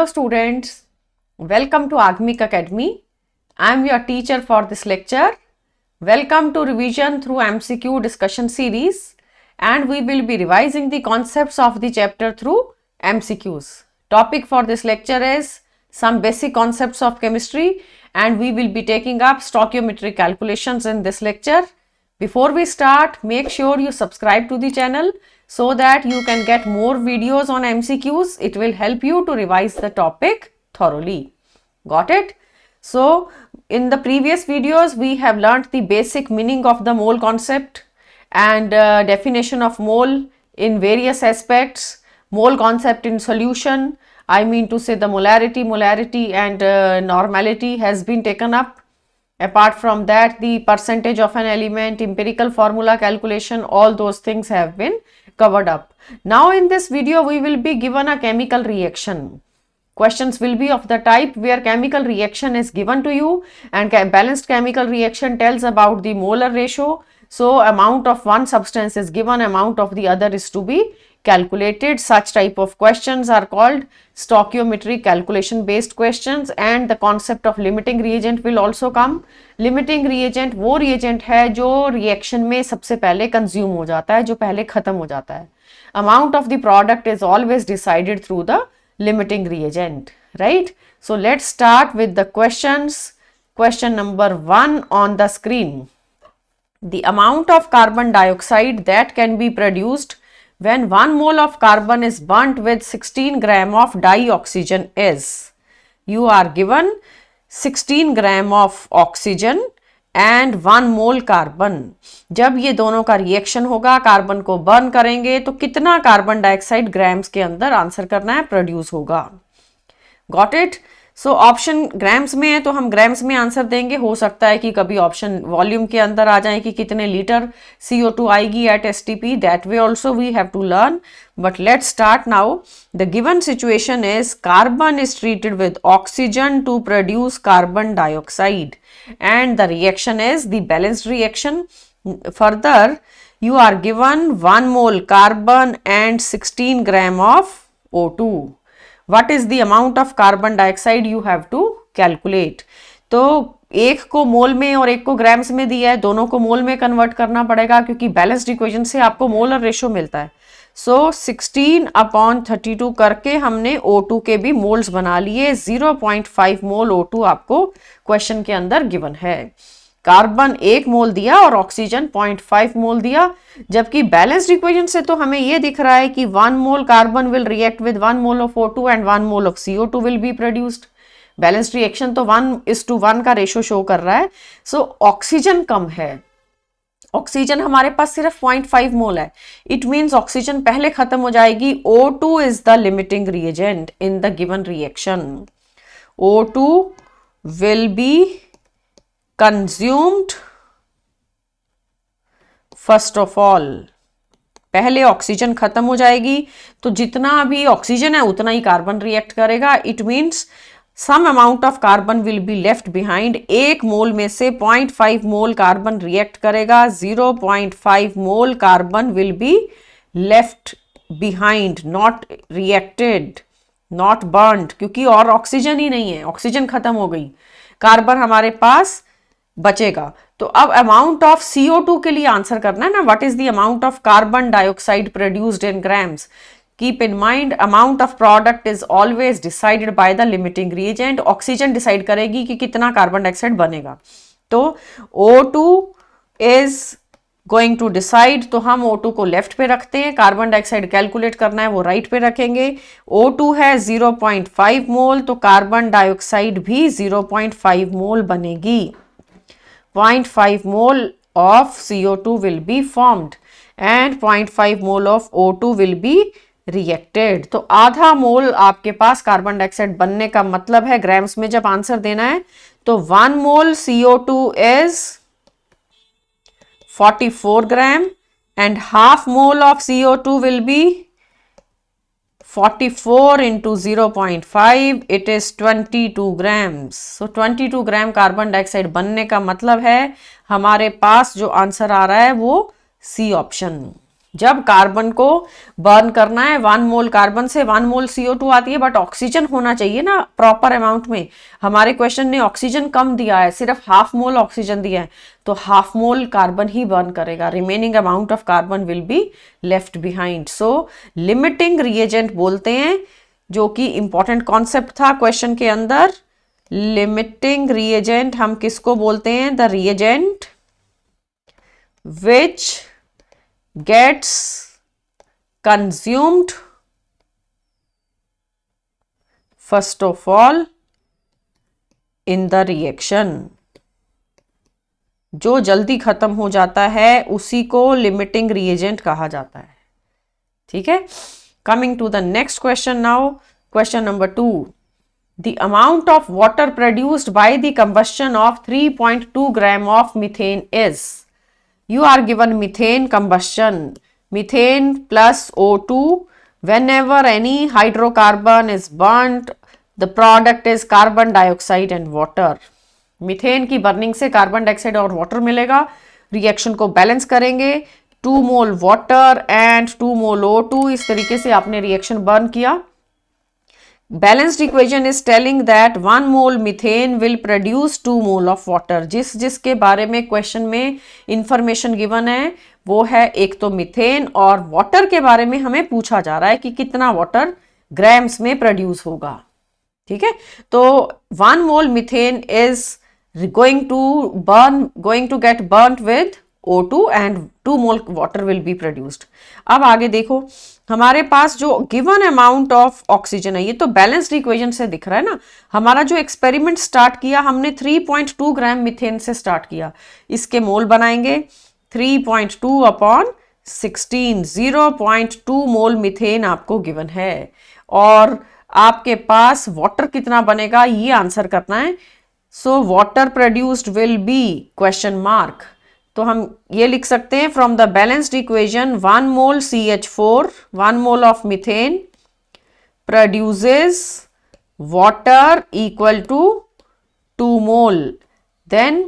students, welcome to Agmic Academy. I am your teacher for this lecture. Welcome to revision through MCQ discussion series, and we will be revising the concepts of the chapter through MCQs. Topic for this lecture is some basic concepts of chemistry, and we will be taking up stoichiometric calculations in this lecture. Before we start, make sure you subscribe to the channel so that you can get more videos on MCQs. It will help you to revise the topic thoroughly. Got it? So, in the previous videos, we have learnt the basic meaning of the mole concept and definition of mole in various aspects. Mole concept in solution, I mean to say the molarity and normality has been taken up. Apart from that, the percentage of an element, empirical formula calculation, all those things have been covered up. Now in this video, we will be given a chemical reaction. Questions will be of the type where chemical reaction is given to you and balanced chemical reaction tells about the molar ratio. So amount of one substance is given, amount of the other is to be calculated. Such type of questions are called stoichiometric calculation based questions, and the concept of limiting reagent will also come. Limiting reagent वो reagent है जो reaction में सबसे पहले consume हो जाता है, जो पहले खत्म हो जाता है. Amount of the product is always decided through the limiting reagent, right? So let's start with the questions. Question number 1 on the screen. The amount of carbon dioxide that can be produced when 1 mole of carbon is burnt with 16 gram of dioxygen is, you are given 16 gram of oxygen and 1 mole carbon. जब ये दोनों का reaction होगा, carbon को burn करेंगे तो कितना carbon dioxide grams के अंदर आंसर करना है, प्रोड्यूस होगा. Got it? So option grams में है तो हम ग्राम्स में आंसर देंगे. हो सकता है कि कभी ऑप्शन वॉल्यूम के अंदर आ जाए कि कितने लीटर CO2 आएगी at STP. That way also we have to learn. But let's start now. The given situation is carbon is treated with oxygen to produce carbon dioxide and the reaction is the balanced reaction. Further, you are given 1 mole carbon and 16 gram of O2. What is the amount of carbon dioxide you have to calculate? तो एक को मोल में और एक को grams में दिया है, दोनों को मोल में कन्वर्ट करना पड़ेगा क्योंकि बैलेंस्ड इक्वेशन से आपको मोलर रेशो मिलता है. सो 16/32 करके हमने O2 के भी मोल्स बना लिए. 0.5 मोल O2 आपको क्वेश्चन के अंदर गिवन है. कार्बन 1 मोल दिया और ऑक्सीजन 0.5 मोल दिया, जबकि बैलेंस्ड इक्वेशन से तो हमें ये दिख रहा है कि 1 मोल carbon will react with 1 mole of O2 and 1 mole of CO2 will be produced. Balanced reaction तो 1:1 का रेशो शो कर रहा है. सो ऑक्सीजन कम है, ऑक्सीजन हमारे पास सिर्फ 0.5 मोल है. इट मीन्स ऑक्सीजन पहले खत्म हो जाएगी. O2 is the limiting reagent in the given reaction. O2 will be consumed first of all. पहले ऑक्सीजन खत्म हो जाएगी तो जितना भी ऑक्सीजन है उतना ही कार्बन रिएक्ट करेगा. It means some amount of carbon will be left behind. 1 mole में से 0.5 मोल कार्बन रिएक्ट करेगा. 0.5 mole carbon will be left behind, not reacted, not burned, क्योंकि और ऑक्सीजन ही नहीं है, ऑक्सीजन खत्म हो गई, कार्बन हमारे पास बचेगा. तो अब अमाउंट ऑफ CO2 के लिए आंसर करना है ना. What is the amount of carbon dioxide produced in grams? Keep in mind, amount of product is always decided by the limiting reagent. Oxygen decide करेगी कि कितना कार्बन डाइऑक्साइड बनेगा. तो O2 is going to decide, तो हम O2 को left पे रखते हैं. कार्बन डाइऑक्साइड कैलकुलेट करना है वो राइट पे रखेंगे. O2 है 0.5 मोल, तो कार्बन डाइऑक्साइड भी 0.5 मोल बनेगी. 0.5 मोल of CO2 will be formed and 0.5 mole of O2 will be reacted. तो आधा मोल आपके पास कार्बन डाइऑक्साइड बनने का मतलब है, ग्राम्स में जब आंसर देना है तो 1 मोल CO2 is 44 gram and half mole of CO2 will be 44 into 0.5, it is 22 grams. So 22 gram carbon dioxide बनने का मतलब है हमारे पास जो आंसर आ रहा है वो C ऑप्शन. जब कार्बन को बर्न करना है 1 मोल कार्बन से 1 मोल CO2 आती है, बट ऑक्सीजन होना चाहिए ना प्रॉपर अमाउंट में। हमारे क्वेश्चन ने ऑक्सीजन कम दिया है, सिर्फ हाफ मोल ऑक्सीजन दिया है, तो हाफ मोल कार्बन ही बर्न करेगा, remaining amount of carbon will be left behind. So limiting reagent बोलते हैं, जो कि इंपॉर्टेंट कॉन्सेप्ट था क्वेश्चन के अंदर। लिमिटिंग रिएजेंट हम किसको बोलते हैं? The reagent which gets consumed first of all in the reaction। जो जल्दी खत्म हो जाता है उसी को लिमिटिंग रिएजेंट कहा जाता है। ठीक है, coming to the next question now, question number 2। The amount of water produced by the combustion of 3.2 gram of methane is। You are given methane combustion, methane plus O2, whenever any hydrocarbon is burnt, the product is carbon dioxide and water। Methane की burning से carbon dioxide और water मिलेगा, reaction को balance करेंगे, 2 mole water and 2 mole O2, इस तरीके से आपने रिएक्शन बर्न किया। Balanced equation is telling that 1 mole methane will produce 2 mole of water। जिसके बारे में क्वेश्चन में इंफॉर्मेशन गिवन है वो है एक तो मीथेन, और वाटर के बारे में हमें पूछा जा रहा है कि कितना वाटर ग्राम्स में प्रोड्यूस होगा। ठीक है, तो 1 mole methane is going to get burnt with O2 and 2 mole water will be produced. अब आगे देखो, हमारे पास जो गिवन अमाउंट ऑफ ऑक्सीजन है, ये तो बैलेंस्ड इक्वेशन से दिख रहा है ना। हमारा जो एक्सपेरिमेंट स्टार्ट किया हमने 3.2 ग्राम मीथेन से स्टार्ट किया, इसके मोल बनाएंगे 3.2 अपॉन 16, 0.2 मोल मीथेन आपको गिवन है, और आपके पास वाटर कितना बनेगा ये आंसर करना है। So water produced will be question mark, तो हम ये लिख सकते हैं from the balanced equation 1 mole CH4, 1 mole of methane produces water equal to 2 mole, then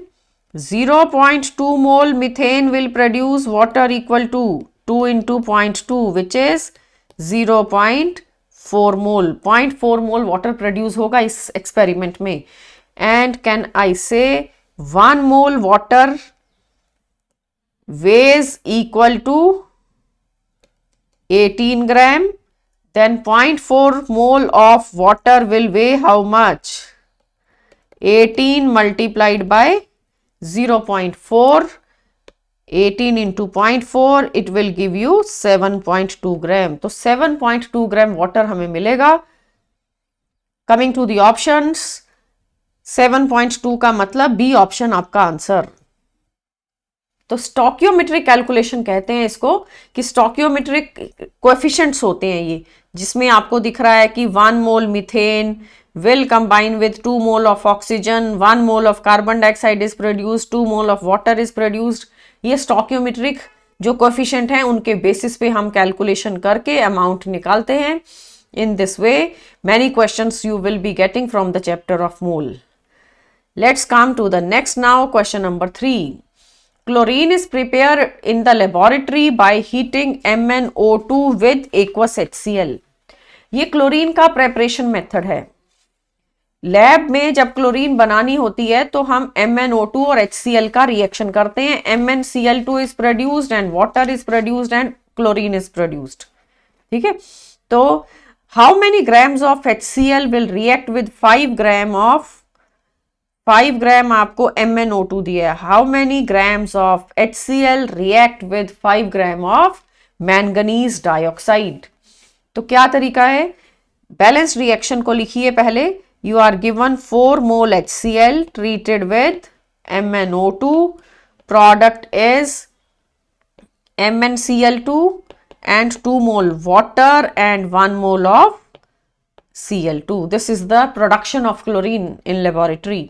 0.2 mole methane will produce water equal to 2 into 0.2 which is 0.4 mole. 0.4 mole water produce होगा इस experiment में, and can I say 1 mole water weighs equal to 18 gram, then 0.4 mole of water will weigh how much? 18 multiplied by 0.4, 18 into 0.4, it will give you 7.2 gram। तो 7.2 gram water हमें मिलेगा। Coming to the options, 7.2 का मतलब B option आपका answer. तो स्टोकियोमेट्रिक calculation कहते हैं इसको, कि स्टोकियोमेट्रिक कोएफिशिएंट्स होते हैं ये, जिसमें आपको दिख रहा है कि 1 mole methane will combine with 2 mole of oxygen, 1 mole of carbon dioxide is produced, 2 mole of water is produced। ये स्टोकियोमेट्रिक जो कोएफिशिएंट हैं उनके बेसिस पे हम कैलकुलेशन करके अमाउंट निकालते हैं। In this way, many questions you will be getting from the chapter of mole। Let's come to the next now, question number 3। Chlorine is prepared in the laboratory by heating MnO2 with aqueous HCl। ये chlorine का preparation method है। Lab में जब chlorine बनानी होती है तो हम MnO2 और HCl का रिएक्शन करते हैं। MnCl2 is produced and water is produced and chlorine is produced। ठीक है, तो how many grams of HCl will react with 5 ग्राम आपको MnO2 दिया है। How many grams of HCl react with 5 gram of manganese dioxide. तो क्या तरीका है, बैलेंस्ड रिएक्शन को लिखिए पहले। You are given 4 mole HCl treated with MnO2, product is MnCl2 and 2 mole water and 1 mole of Cl2। This is the production of chlorine in laboratory।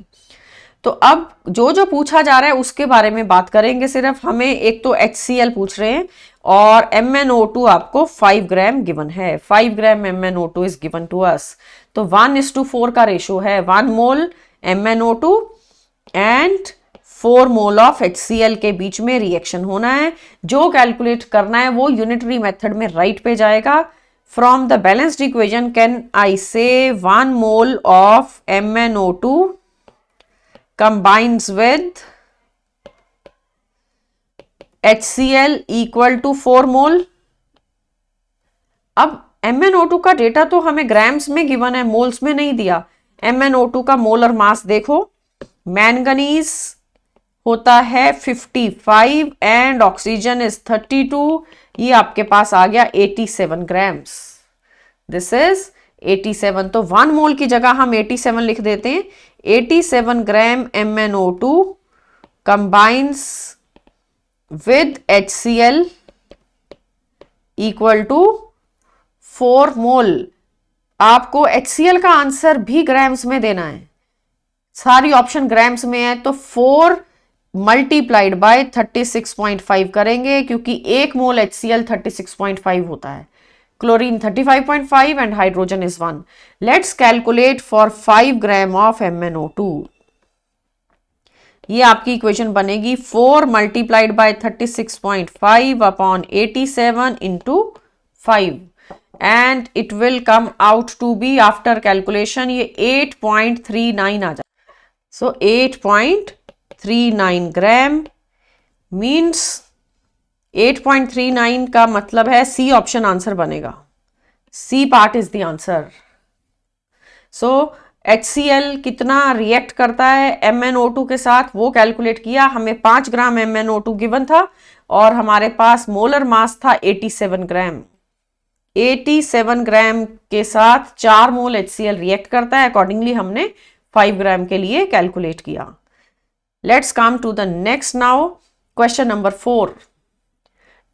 तो अब जो पूछा जा रहा है उसके बारे में बात करेंगे सिर्फ। हमें एक तो HCl पूछ रहे हैं और MnO2 आपको 5 ग्राम गिवन है। 5 gram MnO2 is given to us. तो 1:4 का रेशो है, 1 mole MnO2 and 4 mole of HCl के बीच में रिएक्शन होना है। जो कैलकुलेट करना है वो यूनिटरी मेथड में राइट पे जाएगा। From the balanced equation can I say 1 mole of MnO2 combines with HCl equal to 4 mole. अब MnO2 का डेटा तो हमें ग्राम्स में गिवन है, मोल्स में नहीं दिया। MnO2 का मोलर मास देखो, मैंगनीज होता है 55 एंड ऑक्सीजन इज 32। ये आपके पास आ गया 87 ग्राम्स। दिस इज 87, तो 1 मोल की जगह हम 87 लिख देते हैं। 87 gram MnO2 combines with HCl equal to 4 mole. आपको HCl का आंसर भी ग्राम्स में देना है, सारी ऑप्शन ग्राम्स में है, तो 4 मल्टीप्लाइड बाय 36.5 करेंगे, क्योंकि 1 मोल HCl 36.5 होता है, chlorine 35.5 and hydrogen is 1। Let's calculate for 5 gram of MnO2। ये आपकी इक्वेशन बनेगी 4 multiplied by 36.5 upon 87 into 5 and it will come out to be after calculation ये 8.39 आ जाए। सो 8.39 ग्राम मीन्स 8.39 का मतलब है सी ऑप्शन आंसर बनेगा। C part is the answer. So HCl कितना रिएक्ट करता है MnO2 के साथ वो कैलकुलेट किया। हमें 5 ग्राम MnO2 गिवन था और हमारे पास मोलर मास था 87 ग्राम। 87 ग्राम के साथ 4 मोल HCl रिएक्ट करता है, अकॉर्डिंगली हमने 5 ग्राम के लिए कैलकुलेट किया। Let's come to the next now, question number 4।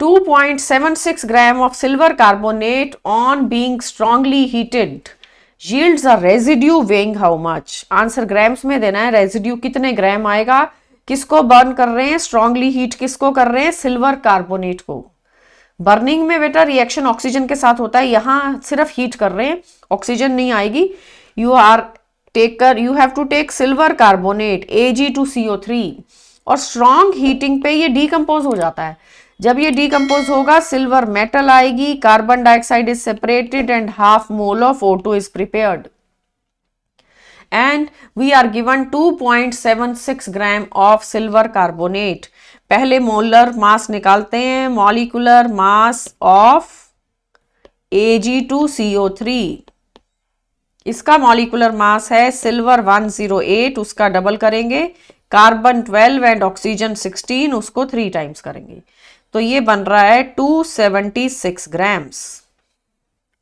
2.76 gram of silver carbonate on being strongly heated yields a residue weighing how much? Answer grams में देना है। रेजिड्यू कितने ग्राम आएगा? किसको बर्न कर रहे हैं? स्ट्रांगली हीट किसको कर रहे हैं? सिल्वर कार्बोनेट को। बर्निंग में बेटा रिएक्शन ऑक्सीजन के साथ होता है, यहां सिर्फ हीट कर रहे हैं, ऑक्सीजन नहीं आएगी। You have to take silver carbonate Ag2CO3 और स्ट्रॉन्ग हीटिंग पे ये डीकंपोज हो जाता है। जब ये डीकंपोज होगा सिल्वर मेटल आएगी, carbon dioxide is separated and half mole of O2 is prepared and we are given 2.76 gram of silver carbonate. पहले मोलर मास निकालते हैं, मॉलिक्यूलर मास ऑफ Ag2CO3। इसका मॉलिक्यूलर मास है सिल्वर 108, उसका double करेंगे, carbon 12 and oxygen 16, उसको 3 times करेंगे, तो ये बन रहा है 276 grams.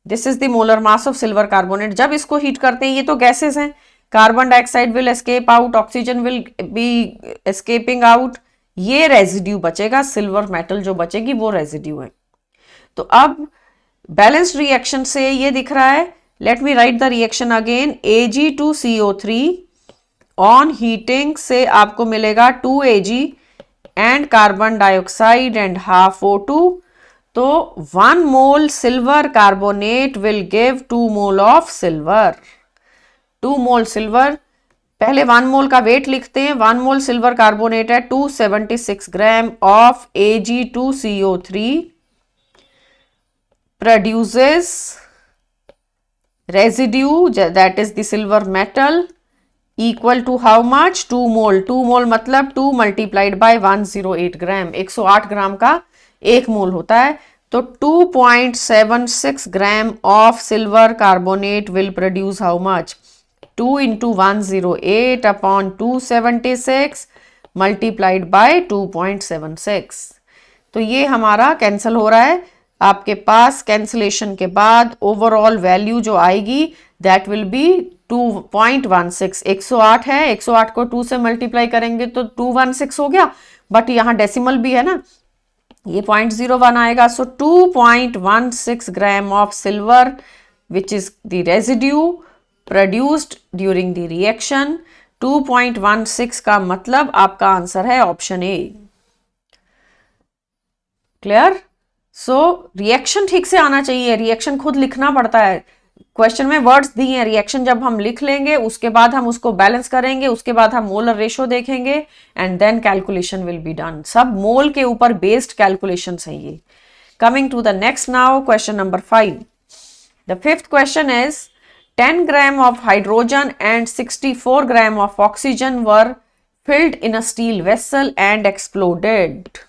This is the molar mass of silver carbonate. जब इसको हीट करते हैं, ये तो गैसेस हैं, carbon dioxide will escape out, oxygen will be escaping out, ये रेजिड्यू बचेगा, सिल्वर मेटल जो बचेगी वो रेजिड्यू है। तो अब बैलेंस्ड रिएक्शन से ये दिख रहा है, let me right the reaction again. Ag2CO3 on heating से आपको मिलेगा 2Ag and carbon dioxide and half O2, तो 1 मोल silver carbonate will give 2 mole of silver. 2 mole silver, पहले 1 मोल का वेट लिखते हैं। 1 मोल सिल्वर कार्बोनेट है 276 gram of Ag2CO3 produces residue that is the silver metal equal to how much? 2 मोल। 2 मोल मतलब 2 multiplied bye 108 ग्राम, 108 ग्राम का 1 मोल होता है, तो 2.76 gram of silver carbonate will produce how much? 2 into 108 upon 276 multiplied by 2.76। तो ये हमारा कैंसिल हो रहा है। आपके पास कैंसिलेशन के बाद ओवरऑल वैल्यू जो आएगी दैट विल बी 2.16। 108 है, 108 को 2 से मल्टीप्लाई करेंगे तो 216 हो गया, बट यहाँ डेसिमल भी है ना, ये 0.01 आएगा। सो 2.16 ग्राम of silver which is the residue produced during the reaction. 2.16 का मतलब आपका आंसर है option A. Clear? So reaction ठीक से आना चाहिए, रिएक्शन खुद लिखना पड़ता है, क्वेश्चन में वर्ड्स दिए हैं, रिएक्शन जब हम लिख लेंगे उसके बाद हम उसको बैलेंस करेंगे, उसके बाद हम मोलर रेशो देखेंगे and then calculation will be done. सब मोल के ऊपर बेस्ड कैलकुलेशन है ये। Coming to the next now, question number 5। The fifth question is 10 gram of hydrogen and 64 gram of oxygen were filled in a steel vessel and exploded.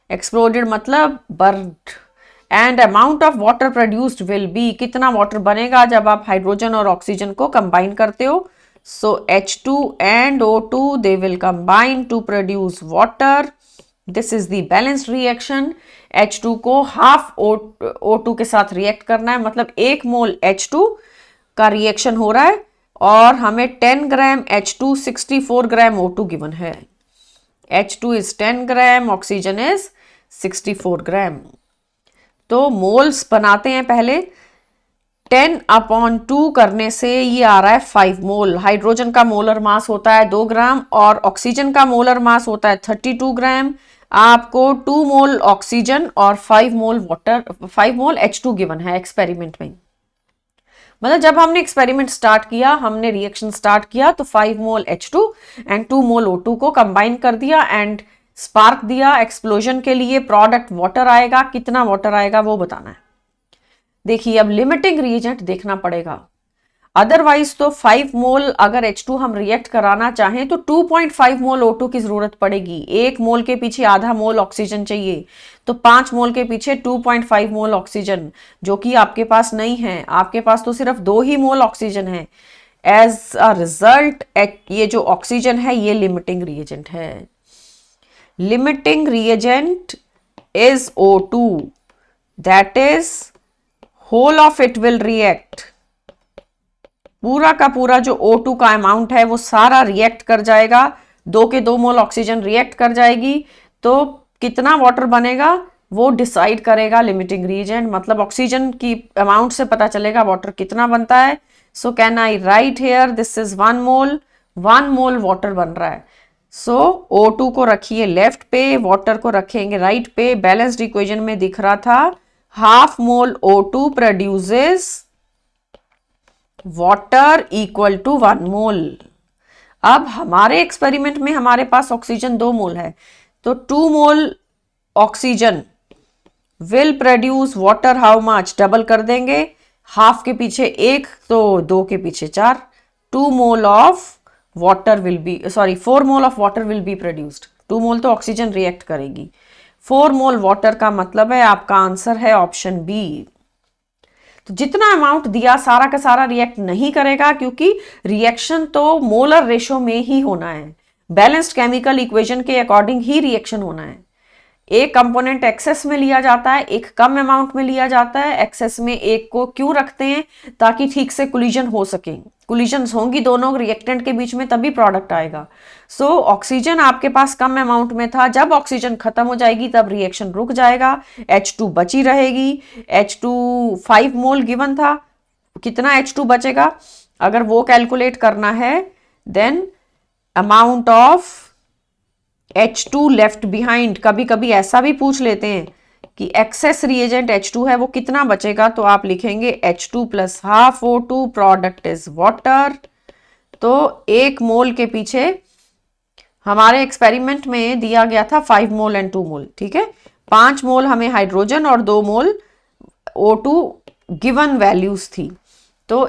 Exploded मतलब burned. And amount of water produced will be, कितना water बनेगा जब आप hydrogen और oxygen को combine करते हो? So H2 and O2 they will combine to produce water. This is the balanced reaction. H2 को हाफ O2 के साथ रिएक्ट करना है, मतलब 1 मोल H2 का रिएक्शन हो रहा है और हमें 10 ग्राम H2 64 ग्राम O2 गिवन है। H2 is 10 gram, oxygen is 64 ग्राम। तो मोल्स बनाते हैं पहले। 10/2 करने से ये आ रहा है 5 मोल। हाइड्रोजन का मोलर मास होता है 2 ग्राम और ऑक्सीजन का मोलर मास होता है 32 ग्राम। आपको 2 मोल ऑक्सीजन और 5 मोल वाटर, 5 मोल H2 गिवन है एक्सपेरिमेंट में। मतलब जब हमने एक्सपेरिमेंट स्टार्ट किया, हमने रिएक्शन स्टार्ट किया तो 5 मोल H2 एंड 2 मोल O2 को कंबाइन कर दिया एंड स्पार्क दिया। एक्सप्लोजन के लिए प्रोडक्ट वाटर आएगा, कितना वाटर आएगा वो बताना है। देखिए अब लिमिटिंग रिएजेंट देखना पड़ेगा, अदरवाइज तो 5 मोल अगर H2 हम रिएक्ट कराना चाहें तो 2.5 मोल O2 की जरूरत पड़ेगी। 1 मोल के पीछे आधा मोल ऑक्सीजन चाहिए, तो 5 मोल के पीछे 2.5 मोल ऑक्सीजन, जो कि आपके पास नहीं है। आपके पास तो सिर्फ 2 ही मोल ऑक्सीजन है। एज अ रिजल्ट ये जो ऑक्सीजन है ये लिमिटिंग रिएजेंट है। Limiting reagent is O2, that is whole of it will react. पूरा का पूरा जो O2 का अमाउंट है वो सारा रिएक्ट कर जाएगा। 2 के 2 मोल ऑक्सीजन रिएक्ट कर जाएगी, तो कितना वाटर बनेगा वो डिसाइड करेगा लिमिटिंग रिएजेंट। मतलब ऑक्सीजन की अमाउंट से पता चलेगा वाटर कितना बनता है। So can I write here this is 1 mole, 1 mole water बन रहा है। सो O2 को रखिए लेफ्ट पे, वाटर को रखेंगे राइट पे। बैलेंस्ड इक्वेशन में दिख रहा था half mole O2 produces water equal to 1 mole. अब हमारे एक्सपेरिमेंट में हमारे पास ऑक्सीजन 2 मोल है, तो 2 मोल oxygen will produce water how much, double कर देंगे। हाफ के पीछे 1 तो 2 के पीछे 4। 2 mole of water will B, sorry 4 mole of water will be produced. 2 mole तो ऑक्सीजन रिएक्ट करेगी, 4 मोल वाटर का मतलब है आपका आंसर है ऑप्शन बी। तो जितना अमाउंट दिया सारा का सारा रिएक्ट नहीं करेगा, क्योंकि रिएक्शन तो मोलर रेशो में ही होना है। बैलेंस्ड केमिकल इक्वेशन के अकॉर्डिंग ही रिएक्शन होना है। एक कंपोनेंट एक्सेस में लिया जाता है, एक कम अमाउंट में लिया जाता है। एक्सेस में एक को क्यों रखते हैं? ताकि ठीक से कोलिजन हो सके। कोलिजन होंगी दोनों रिएक्टेंट के बीच में तभी प्रोडक्ट आएगा। सो ऑक्सीजन आपके पास कम अमाउंट में था, जब ऑक्सीजन खत्म हो जाएगी तब रिएक्शन रुक जाएगा, H2 बची रहेगी। H2 5 मोल गिवन था, कितना H2 बचेगा अगर वो कैलकुलेट करना है, then amount of H2 left behind. कभी कभी ऐसा भी पूछ लेते हैं कि एक्सेस रिएजेंट H2 है वो कितना बचेगा, तो आप लिखेंगे H2 plus half O2, product is water. तो 1 मोल के पीछे हमारे एक्सपेरिमेंट में दिया गया था 5 मोल एंड 2 मोल, ठीक है। 5 मोल हमें हाइड्रोजन और 2 मोल O2 गिवन वैल्यूज थी। तो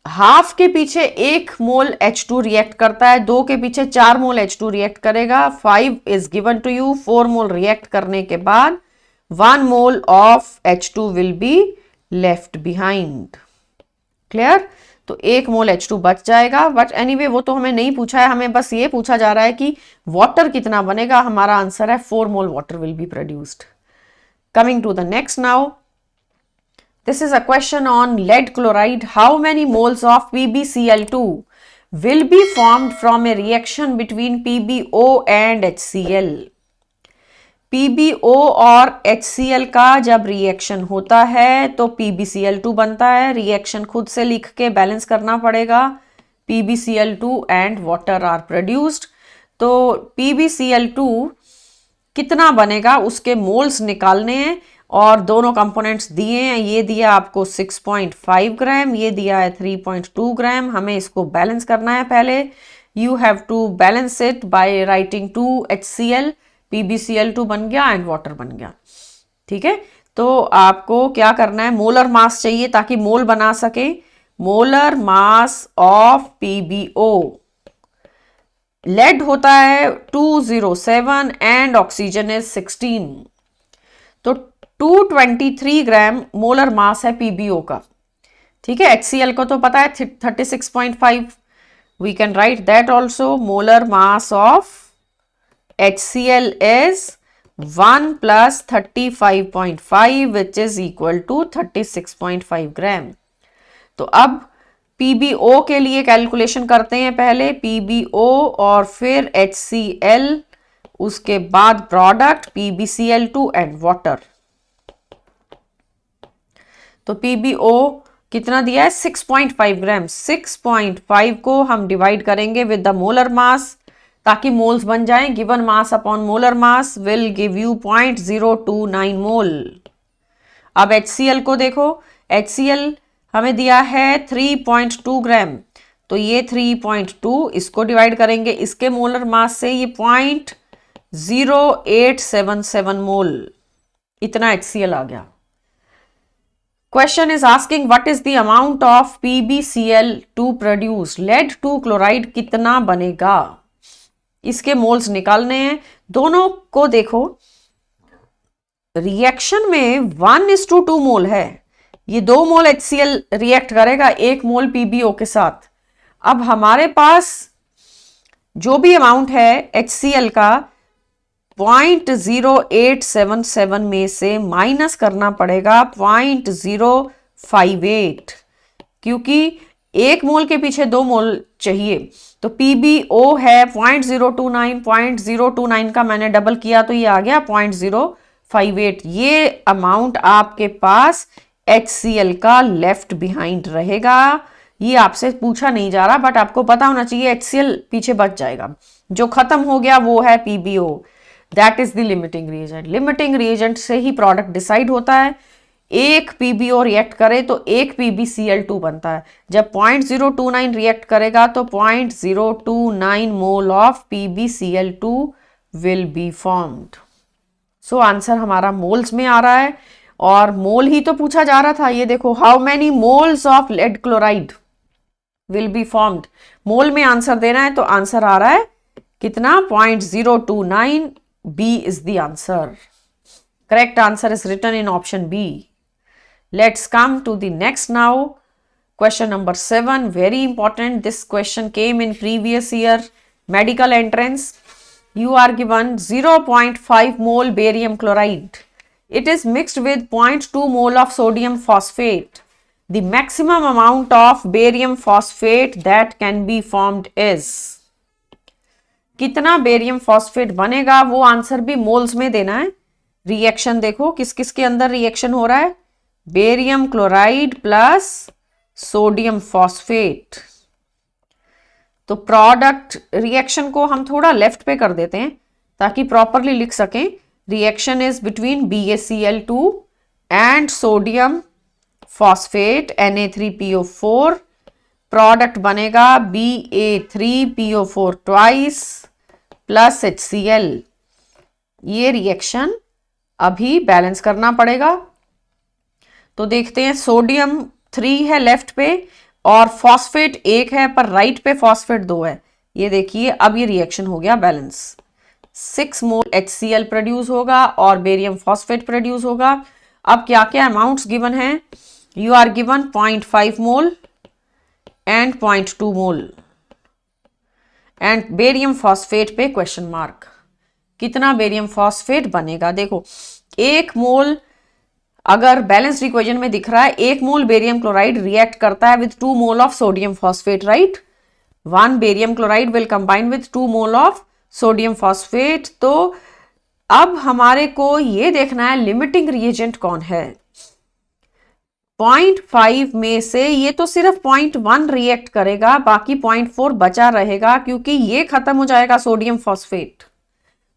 हाफ के पीछे 1 मोल H2 रिएक्ट करता है, 2 के पीछे 4 मोल H2 रिएक्ट करेगा। 5 is given to you. 4 mole react करने के बाद 1 mole of H2 will be left behind. Clear? तो 1 मोल H2 बच जाएगा। बट एनीवे वो तो हमें नहीं पूछा है, हमें बस ये पूछा जा रहा है कि वाटर कितना बनेगा। हमारा आंसर है 4 mole water will be produced. Coming to the next now, this is a question on lead chloride. How many moles of PbCl2 will be formed from a reaction between PbO and HCl? PbO और HCl का जब reaction होता है तो PbCl2 बनता है। Reaction खुद से लिख के बैलेंस करना पड़ेगा। PbCl2 and water are produced. तो PbCl2 कितना बनेगा उसके मोल्स निकालने हैं और दोनों कंपोनेंट्स दिए हैं, ये दिया आपको 6.5 ग्राम, ये दिया है 3.2 ग्राम। हमें इसको बैलेंस करना है पहले। You have to balance it by writing 2HCl, PbCl2 बन गया एंड वाटर बन गया। ठीक है, तो आपको क्या करना है, मोलर मास चाहिए ताकि मोल बना सके। Molar mass of PbO, lead होता है 207 एंड ऑक्सीजन इज 16, तो 223 ग्राम मोलर मास है PbO का। ठीक है, HCl को तो पता है 36.5, we can write that also. Molar mass of HCl is 1 + 35.5 which is equal to 36.5 gram. तो अब PbO के लिए कैलकुलेशन करते हैं, पहले PbO और फिर HCl, उसके बाद प्रोडक्ट PbCl2 एंड वाटर। तो PbO कितना दिया है, 6.5 ग्राम। 6.5 को हम डिवाइड करेंगे विद द मोलर मास ताकि मोल्स बन जाएं। Given mass upon molar mass will give you 0.029 मोल। अब HCl को देखो, HCl हमें दिया है 3.2 ग्राम, तो ये 3.2 इसको डिवाइड करेंगे इसके मोलर मास से, ये 0.0877 मोल, इतना HCl आ गया। Question is asking what is the amount of PbCl2 produce. Lead 2 chloride कितना बनेगा, इसके मोल्स निकालने हैं। दोनों को देखो, रिएक्शन में 1:2 मोल है, ये 2 मोल HCl रिएक्ट करेगा 1 मोल PbO के साथ। अब हमारे पास जो भी अमाउंट है HCl का 0.0877 में से माइनस करना पड़ेगा 0.058, क्योंकि 1 मोल के पीछे 2 मोल चाहिए। तो PbO है 0.029, 0.029 का मैंने डबल किया तो ये आ गया 0.058। ये अमाउंट आपके पास HCl का लेफ्ट बिहाइंड रहेगा। ये आपसे पूछा नहीं जा रहा, बट आपको पता होना चाहिए HCl पीछे बच जाएगा। जो खत्म हो गया वो है PbO, that is the limiting reagent. Limiting reagent से ही प्रोडक्ट डिसाइड होता है। एक PbO रिएक्ट करे तो एक PbCl2 बनता है। जब 0.029 रिएक्ट करेगा तो 0.029 mole of PbCl2 will be formed. So answer हमारा मोल्स में आ रहा है, और मोल ही तो पूछा जा रहा था। ये देखो, how many moles of lead chloride will be formed, mole में आंसर देना है, तो आंसर आ रहा है कितना, 0.029। B is the answer. Correct answer is written in option B. Let's come to the next now. Question number 7, very important. This question came in previous year medical entrance. You are given 0.5 mole barium chloride. It is mixed with 0.2 mole of sodium phosphate. The maximum amount of barium phosphate that can be formed is. कितना barium phosphate बनेगा वो answer भी moles में देना है। Reaction देखो किस किस के अंदर रिएक्शन हो रहा है, barium chloride plus sodium phosphate. तो प्रोडक्ट रिएक्शन को हम थोड़ा लेफ्ट पे कर देते हैं ताकि प्रॉपरली लिख सकें। Reaction is between BaCl2 and sodium phosphate Na3PO4। Product बनेगा Ba3PO4 ट्वाइस प्लस HCl। ये रिएक्शन अभी बैलेंस करना पड़ेगा। तो देखते हैं, सोडियम 3 है लेफ्ट पे और फॉस्फेट 1 है, पर राइट पे फॉस्फेट 2 है। ये देखिए, अब ये रिएक्शन हो गया बैलेंस। 6 मोल HCl प्रोड्यूस होगा और बेरियम फॉस्फेट प्रोड्यूस होगा। अब क्या क्या अमाउंट्स गिवन हैं, you are given 0.5 mole and 0.2 mole and barium phosphate पे क्वेश्चन मार्क। कितना बेरियम फॉस्फेट बनेगा, देखो 1 मोल अगर बैलेंस्ड इक्वेशन में दिख रहा है, 1 मोल बेरियम क्लोराइड रिएक्ट करता है with 2 mole of sodium phosphate, right. 1 barium chloride will combine with 2 mole of sodium phosphate. तो अब हमारे को ये देखना है लिमिटिंग रिएजेंट कौन है। 0.5 में से ये तो सिर्फ 0.1 रिएक्ट करेगा, बाकी 0.4 बचा रहेगा, क्योंकि ये खत्म हो जाएगा सोडियम फॉस्फेट।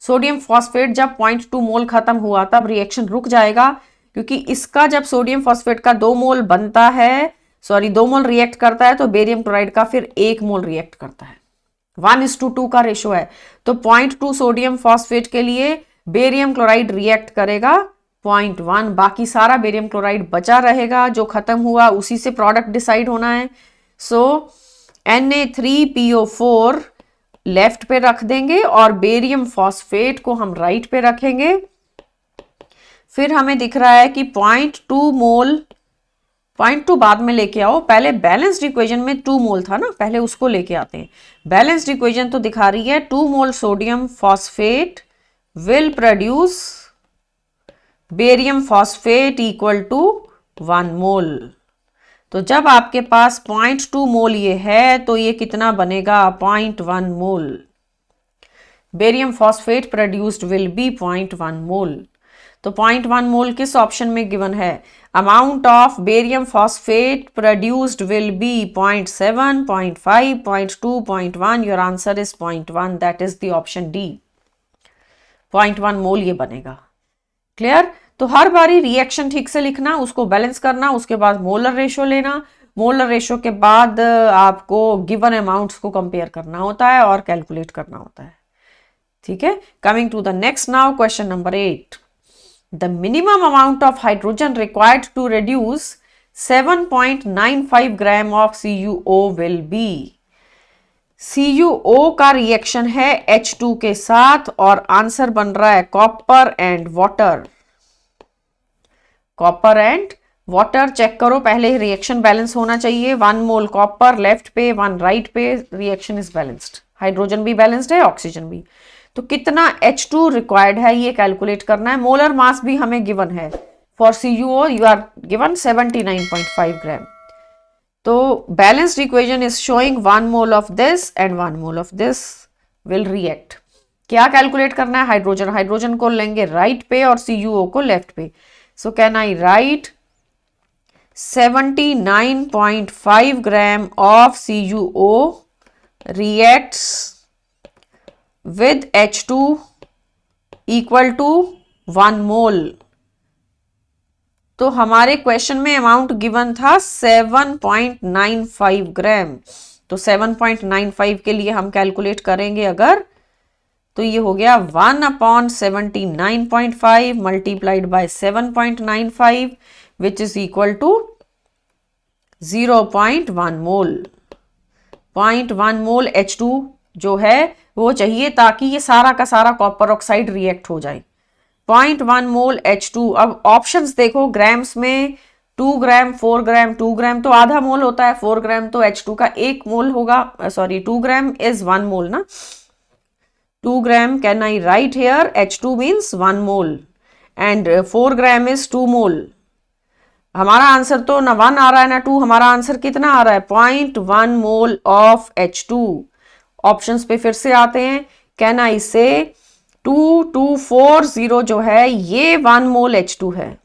सोडियम फॉस्फेट जब 0.2 मोल खत्म हुआ तब रिएक्शन रुक जाएगा, क्योंकि इसका जब सोडियम फॉस्फेट का 2 मोल बनता है, 2 मोल रिएक्ट करता है, तो बेरियम क्लोराइड का फिर 1 मोल रिएक्ट करता है। 1:2 का रेशो है, तो 0.2 सोडियम फॉस्फेट के लिए बेरियम क्लोराइड रिएक्ट करेगा 0.1, बाकी सारा बेरियम क्लोराइड बचा रहेगा, जो खत्म हुआ उसी से प्रोडक्ट डिसाइड होना है। सो Na3PO4 लेफ्ट पे रख देंगे और बेरियम फॉस्फेट को हम राइट पे रखेंगे। फिर हमें दिख रहा है कि 0.2 मोल, 0.2 बाद में लेके आओ, पहले बैलेंस्ड इक्वेशन में 2 मोल था ना, पहले उसको लेके आते हैं। बैलेंस्ड इक्वेशन तो दिखा रही है 2 mole sodium phosphate will produce barium phosphate equal to 1 mole. तो जब आपके पास 0.2 मोल ये है, तो ये कितना बनेगा? 0.1 mole. Barium phosphate produced will be 0.1 mole. तो 0.1 मोल किस ऑप्शन में गिवन है? Amount of barium phosphate produced will be 0.7, 0.5, 0.2, 0.1। Your answer is 0.1, that is the option D. 0.1 mole ये बनेगा। क्लियर? तो हर बारी रिएक्शन ठीक से लिखना, उसको बैलेंस करना, उसके बाद मोलर रेशो लेना, मोलर रेशो के बाद आपको गिवन अमाउंट्स को कंपेयर करना होता है और कैलकुलेट करना होता है। ठीक है, coming to the next now, question number 8। The minimum amount of hydrogen required to reduce 7.95 gram of CuO will be. CuO का रिएक्शन है H2 के साथ और आंसर बन रहा है copper and water. Copper and water check करो, पहले रिएक्शन बैलेंस होना चाहिए। 1 मोल कॉपर लेफ्ट पे, 1 राइट पे, रिएक्शन इज बैलेंस्ड। हाइड्रोजन भी बैलेंस्ड है, ऑक्सीजन भी। तो कितना H2 रिक्वायर्ड है ये कैलकुलेट करना है। मोलर मास भी हमें गिवन है। For CuO you are given 79.5 gram. तो balanced equation is showing 1 mole of this and 1 mole of this will react. क्या कैलकुलेट करना है? हाइड्रोजन, हाइड्रोजन को लेंगे राइट पे और CuO को लेफ्ट पे। So can I write 79.5 gram of CuO reacts with H2 equal to 1 mole। तो हमारे क्वेश्चन में अमाउंट गिवन था 7.95 ग्राम। तो 7.95 के लिए हम कैलकुलेट करेंगे अगर, तो ये हो गया 1/79.5 multiplied by 7.95 which is equal to 0.1 mole. 0.1 mole H2 जो है वो चाहिए ताकि ये सारा का सारा कॉपर ऑक्साइड रिएक्ट हो जाए। 0.1 मोल H2। अब ऑप्शंस देखो, ग्राम्स में 2 ग्राम, 4 ग्राम, 2 ग्राम तो आधा मोल होता है, 4 ग्राम तो H2 का 1 मोल होगा। 2 ग्राम इज 1 मोल ना। 2 gram, can I write here H2 means 1 mole and 4 gram is 2 mole। हमारा आंसर तो ना 1 आ रहा है ना 2, हमारा आंसर कितना आ रहा है? 0.1 मोल ऑफ H2। ऑप्शंस पे फिर से आते हैं। कैन आई से 2240 जो है ये 1 मोल H2 है।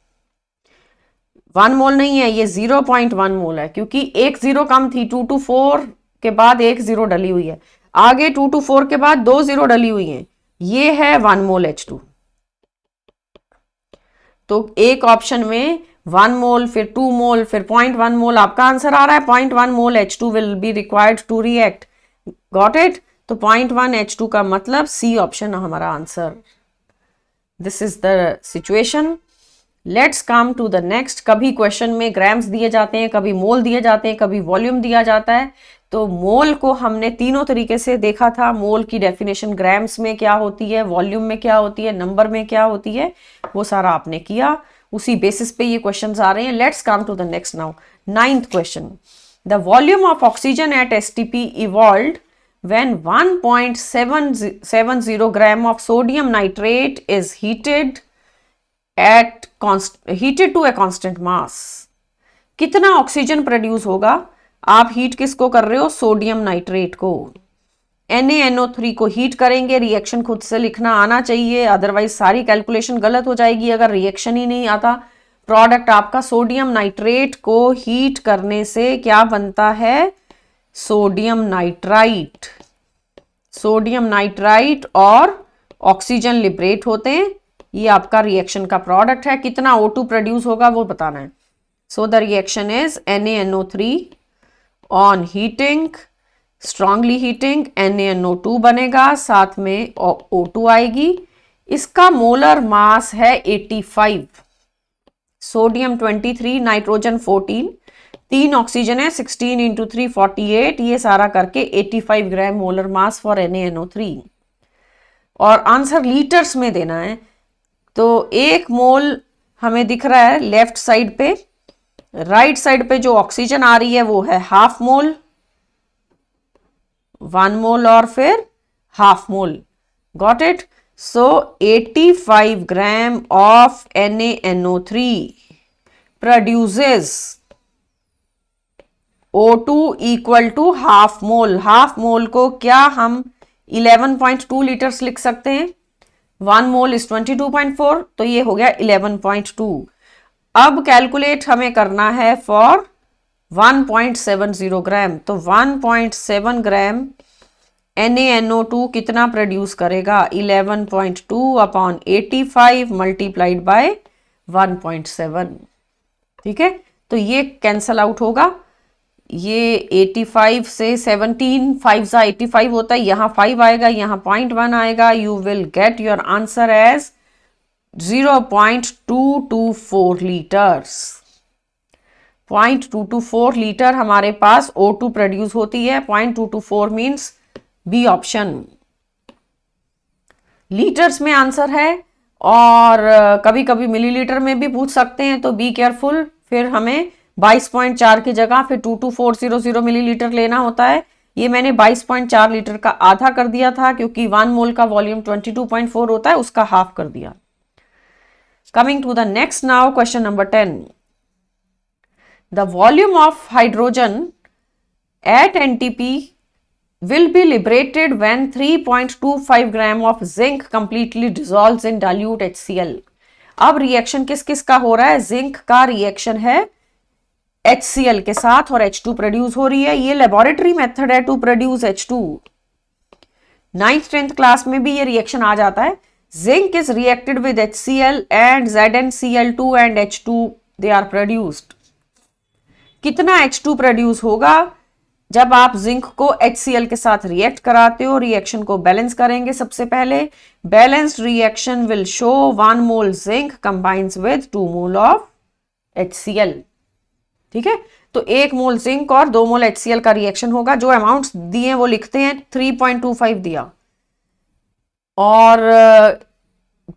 1 मोल नहीं है, ये 0.1 मोल है, क्योंकि एक जीरो कम थी। 224 के बाद एक जीरो डली हुई है, आगे 224 के बाद 2 जीरो डली हुई हैं। ये है 1 मोल H2। तो एक ऑप्शन में 1 मोल, फिर 2 मोल, फिर 0.1 मोल आपका आंसर आ रहा है। 0.1 mole H2 will be required to react. Got it? तो 0.1 H2 का मतलब सी ऑप्शन हमारा answer. This is the situation. Let's come to the next. कभी क्वेश्चन में ग्राम्स दिए जाते हैं, कभी मोल दिए जाते हैं, कभी वॉल्यूम दिया जाता है। तो मोल को हमने तीनों तरीके से देखा था। मोल की डेफिनेशन ग्राम्स में क्या होती है, वॉल्यूम में क्या होती है, नंबर में क्या होती है, वो सारा आपने किया। उसी बेसिस पे ये क्वेश्चंस आ रहे हैं। Let's come to the next now. 9th question. The volume of oxygen at STP evolved when 1.770 gram of sodium nitrate is heated to a constant mass। कितना ऑक्सीजन प्रोड्यूस होगा? आप हीट किसको कर रहे हो? सोडियम नाइट्रेट को। NaNO3 को heat करेंगे। रिएक्शन खुद से लिखना आना चाहिए, अदरवाइज सारी कैलकुलेशन गलत हो जाएगी अगर रिएक्शन ही नहीं आता। प्रोडक्ट आपका सोडियम नाइट्रेट को हीट करने से क्या बनता है? Sodium nitrite. सोडियम नाइट्राइट और ऑक्सीजन लिबरेट होते हैं ये आपका रिएक्शन का प्रोडक्ट है, कितना O2 प्रोड्यूस होगा वो बताना है। So the reaction is NaNO3 on heating, strongly heating, NaNO2 बनेगा, साथ में O2 आएगी। इसका मोलर मास है 85, सोडियम 23, नाइट्रोजन 14, 3 ऑक्सीजन है, 16 इंटू 3 48, ये सारा करके 85 ग्राम मोलर मास फॉर NaNO3। और आंसर लीटर्स में देना है, तो 1 मोल हमें दिख रहा है लेफ्ट साइड पे, राइट साइड पे जो ऑक्सीजन आ रही है वो है हाफ मोल, 1 मोल और फिर half mole. Got it? So 85 gram of NaNO3 produces O2 equal to half mole. Half mole को क्या हम 11.2 लीटर्स लिख सकते हैं? 1 मोल इज 22.4, तो ये हो गया 11.2। अब कैलकुलेट हमें करना है फॉर 1.70 ग्राम, तो 1.7 ग्राम NaNO2 कितना प्रोड्यूस करेगा? 11.2 अपॉन 85 मल्टीप्लाइड बाय 1.7। ठीक है, तो ये कैंसल आउट होगा, ये 85 से 17, 5 सा 85 होता है, यहाँ 5 आएगा, यहाँ 0.1 आएगा। You will get your answer as 0.224 litres. 0.224 litre हमारे पास O2 प्रोड्यूस होती है। 0.224 मीन्स बी ऑप्शन। लीटर्स में आंसर है, और कभी कभी मिलीलीटर में भी पूछ सकते हैं, तो बी केयरफुल। फिर हमें 22.4 की जगह फिर 22400 मिलीलीटर लेना होता है। ये मैंने 22.4 लीटर का आधा कर दिया था, क्योंकि 1 मोल का वॉल्यूम 22.4 होता है, उसका हाफ कर दिया। Coming to the next now, question number 10। The volume of hydrogen at NTP will be liberated when 3.25 gram of zinc completely dissolves in dilute HCl। अब रिएक्शन किस किस का हो रहा है? जिंक का रिएक्शन है HCl के साथ और H2 प्रोड्यूस हो रही है। ये लेबोरेटरी मेथड है to produce H2। 9th 10th class में भी ये रिएक्शन आ जाता है। Zinc is reacted with HCl and ZnCl2 and H2 they are produced. कितना H2 प्रोड्यूस होगा जब आप जिंक को HCl के साथ रिएक्ट कराते हो? रिएक्शन को बैलेंस करेंगे सबसे पहले। Balanced reaction will show 1 mole zinc combines with 2 mole of HCl। ठीक है, तो 1 मोल जिंक और 2 मोल HCl का रिएक्शन होगा। जो अमाउंट्स दिए वो लिखते हैं, 3.25 दिया और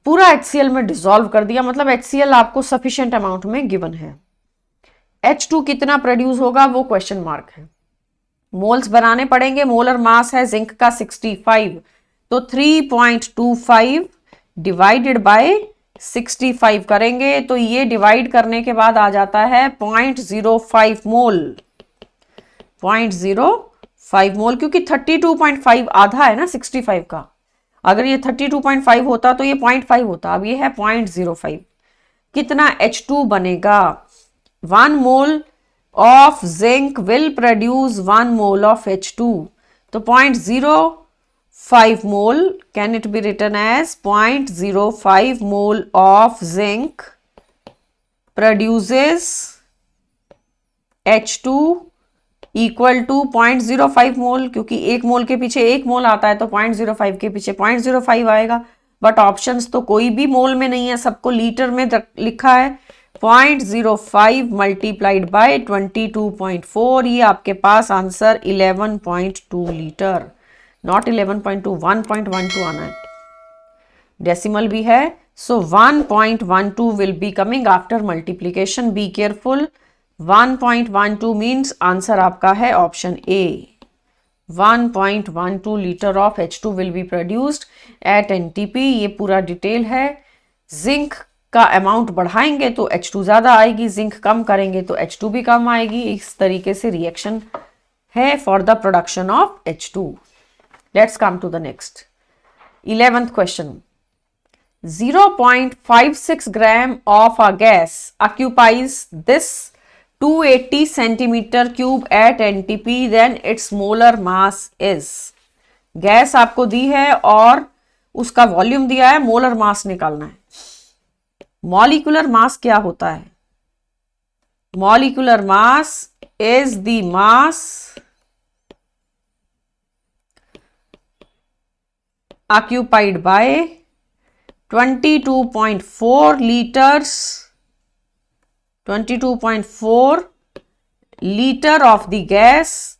पूरा HCl में डिसॉल्व कर दिया, मतलब HCl आपको सफिशिएंट अमाउंट में गिवन है। H2 कितना प्रोड्यूस होगा वो क्वेश्चन मार्क है। मोल्स बनाने पड़ेंगे। मोलर मास है जिंक का 65, तो 3.25 डिवाइडेड बाय 65 करेंगे, तो ये डिवाइड करने के बाद आ जाता है 0.05 मोल। 0.05 मोल, क्योंकि 32.5 आधा है ना 65 का। अगर ये 32.5 होता तो ये 0.5 होता, अब ये है 0.05। कितना H2 बनेगा? 1 मोल of zinc will produce 1 mole of H2, तो 0.05 mole, can it be written as 0.05 mole of zinc produces H2 equal to 0.05 मोल, क्योंकि 1 मोल के पीछे 1 मोल आता है, तो 0.05 के पीछे 0.05 आएगा। बट ऑप्शंस तो कोई भी मोल में नहीं है, सबको लीटर में लिखा है। 0.05 मल्टीप्लाइड बाय 22.4, ये आपके पास आंसर 11.2 लीटर, नॉट 11.2, 1.12 आना है। डेसिमल भी है, सो 1.12 will be coming after multiplication. Be careful. 1.12 means answer आपका है option A. 1.12 litre of H2 will be produced at NTP। ये पूरा डिटेल है। जिंक का अमाउंट बढ़ाएंगे तो H2 ज्यादा आएगी, जिंक कम करेंगे तो H2 भी कम आएगी। इस तरीके से रिएक्शन है for the production of H2। Let's come to the next 11th question. 0.56 gram of a gas occupies this 280 centimeter cube at NTP, then its molar mass is। Gas आपको दी है और उसका वॉल्यूम दिया है, मोलर मास निकालना है। Molecular mass क्या होता है? Molecular mass is the mass occupied by 22.4 liters 22.4 liter of the gas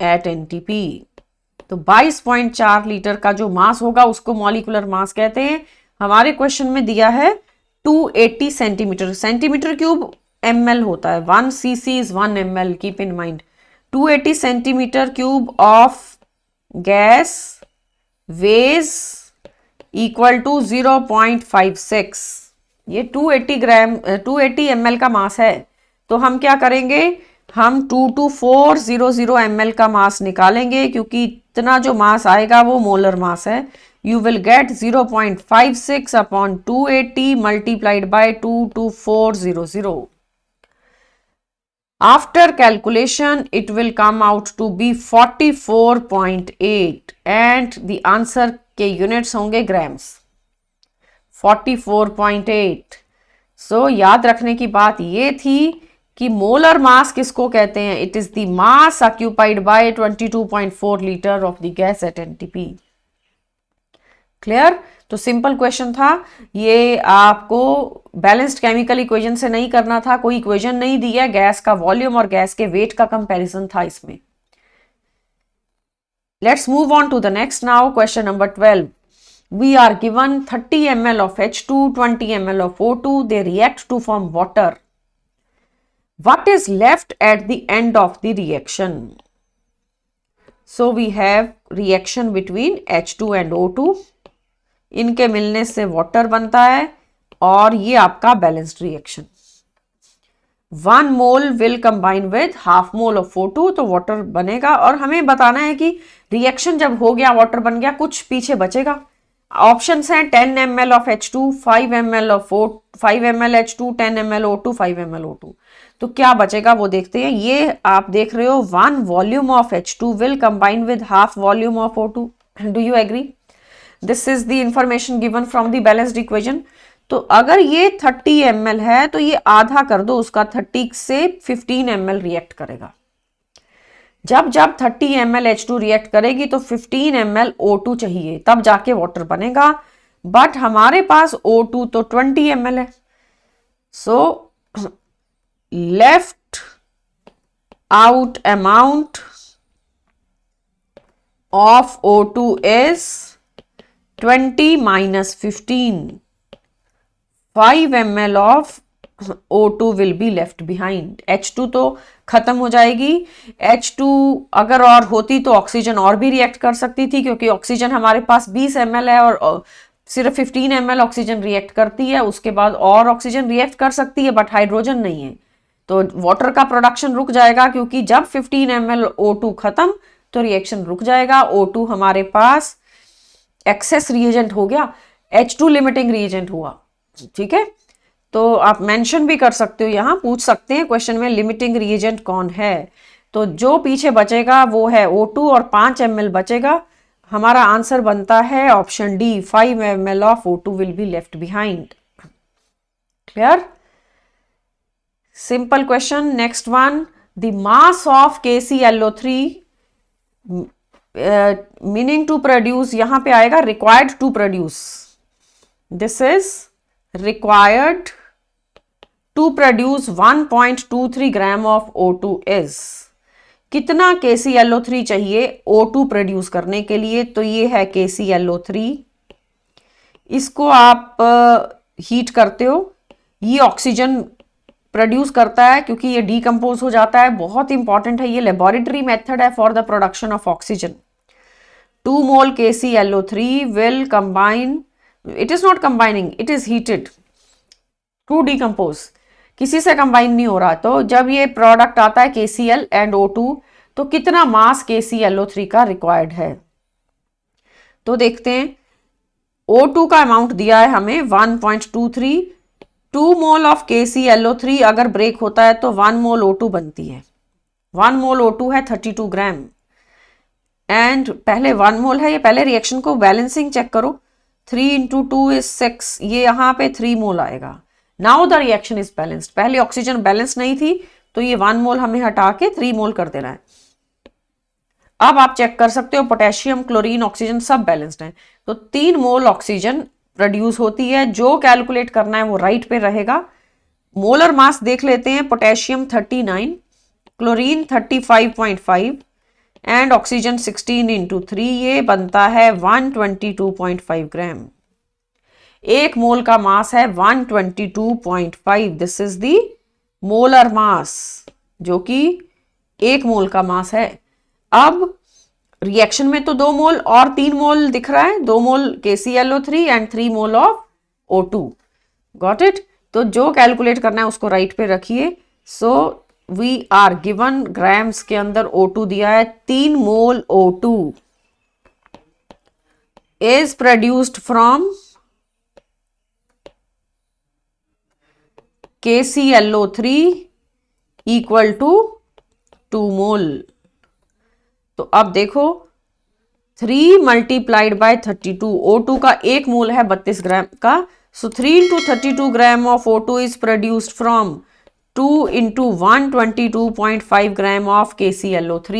at NTP। तो 22.4 लीटर का जो मास होगा उसको मॉलिक्यूलर मास कहते हैं। हमारे क्वेश्चन में दिया है 280 सेंटीमीटर, सेंटीमीटर क्यूब ml होता है, 1 cc is 1 ml, keep in mind. 280 centimetre cube of gas weighs equal to 0.56। ये 280 ml का मास है। तो हम क्या करेंगे, हम 22400 ml का मास निकालेंगे, क्योंकि इतना जो मास आएगा वो मोलर मास है। You will get 0.56 upon 280 multiplied by 22400. After calculation, it will come out to be 44.8 and the answer के units होंगे grams, 44.8। So याद रखने की बात ये थी कि मोलर मास किसको कहते हैं? It is the mass occupied by 22.4 liter of the gas at NTP। Clear? तो सिंपल क्वेश्चन था ये, आपको बैलेंस्ड केमिकल इक्वेशन से नहीं करना था, कोई इक्वेशन नहीं दी है, गैस का वॉल्यूम और गैस के वेट का कंपैरिजन था इसमें। Let's move on to the next now, question number 12। We are given 30 ml of H2, 20 ml of O2, they react to form water. What is left at the end of the reaction? So we have reaction between H2 and O2, इनके मिलने से water बनता है और ये आपका balanced reaction. 1 mole will combine with half mole of O2, तो water बनेगा। और हमें बताना है कि रिएक्शन जब हो गया, वाटर बन गया, कुछ पीछे बचेगा। ऑप्शंस हैं 10 ml of H2, 5 ml of O2, 5 ml H2, 10 ml O2, 5 ml O2। तो क्या बचेगा वो देखते हैं। ये आप देख रहे हो 1 volume of H2 will combine with half volume of O2। Do you agree? This is the information given from the balanced equation. तो अगर ये 30 ml है तो ये आधा कर दो उसका, 30 से 15 ml रिएक्ट करेगा। जब 30 ml H2 रिएक्ट करेगी तो 15 ml O2 चाहिए, तब जाके वाटर बनेगा। बट हमारे पास O2 तो 20 ml है। So left out amount of O2 is 20 minus 15, 5 ml of O2 will be left behind। H2 तो खत्म हो जाएगी। H2 अगर और होती तो ऑक्सीजन और भी रिएक्ट कर सकती थी, क्योंकि ऑक्सीजन हमारे पास 20 ml है और सिर्फ 15 ml ऑक्सीजन रिएक्ट करती है। उसके बाद और ऑक्सीजन रिएक्ट कर सकती है बट हाइड्रोजन नहीं है, तो वाटर का प्रोडक्शन रुक जाएगा, क्योंकि जब 15 ml O2 खत्म तो रिएक्शन रुक जाएगा। O2 हमारे पास एक्सेस रिएजेंट हो गया, H2 लिमिटिंग रिएजेंट हुआ। ठीक है, तो आप मेंशन भी कर सकते हो, यहां पूछ सकते हैं क्वेश्चन में लिमिटिंग रिएजेंट कौन है। तो जो पीछे बचेगा वो है O2 और 5 ml बचेगा। हमारा आंसर बनता है option D, 5 ml of O2 will be left behind. Clear? Simple question. Next one, the mass of KClO3 meaning to produce, यहां पे आएगा required to produce. This is required to produce 1.23 gram of O2 is. कितना KClO3 चाहिए O2 produce करने के लिए? तो ये है KClO3। इसको आप हीट करते हो, ये ऑक्सीजन प्रोड्यूस करता है क्योंकि ये डीकंपोज हो जाता है। बहुत इंपॉर्टेंट है, ये लेबोरेटरी मेथड है for the production of oxygen. 2 mole KClO3 will combine, it is not combining, it is heated to decompose, किसी से कंबाइन नहीं हो रहा। तो जब ये प्रोडक्ट आता है KCl एंड O2, तो कितना मास KClO3 का रिक्वायर्ड है? तो देखते हैं, O2 का अमाउंट दिया है हमें 1.23। 2 मोल ऑफ KClO3 अगर ब्रेक होता है तो 1 मोल O2 बनती है। 1 मोल O2 है 32 ग्राम। एंड पहले 1 मोल है, ये पहले रिएक्शन को बैलेंसिंग चेक करो, 3 इंटू 2 इज 6, ये यहाँ पे 3 मोल आएगा। Now the reaction is balanced, पहले ऑक्सीजन बैलेंस नहीं थी तो ये 1 मोल हमें हटा के 3 मोल कर देना है। अब आप चेक कर सकते हो पोटेशियम, क्लोरीन, ऑक्सीजन सब बैलेंस्ड हैं, तो 3 मोल ऑक्सीजन प्रोड्यूस होती है। जो कैलकुलेट करना है वो राइट पे रहेगा। मोलर मास देख लेते हैं, potassium 39, chlorine 35.5 and oxygen 16 into 3, ये बनता है 122.5 ग्राम। एक मोल का मास है 122.5, this is the molar mass, जो कि एक मोल का मास है। अब रिएक्शन में तो 2 मोल और 3 मोल दिख रहा है, 2 mole KClO3 and 3 mole of O2, got it. तो जो कैलकुलेट करना है उसको राइट पे रखिए। So we are given grams के अंदर O2 दिया है, 3 mole O2 is produced from KClO3 equal to 2 mole. तो अब देखो 3 मल्टीप्लाइड बाय 32, O2 का एक मोल है 32 ग्राम का, सो 3 into 32 gram of O2 is produced from 2 into 122.5 gram of KClO3।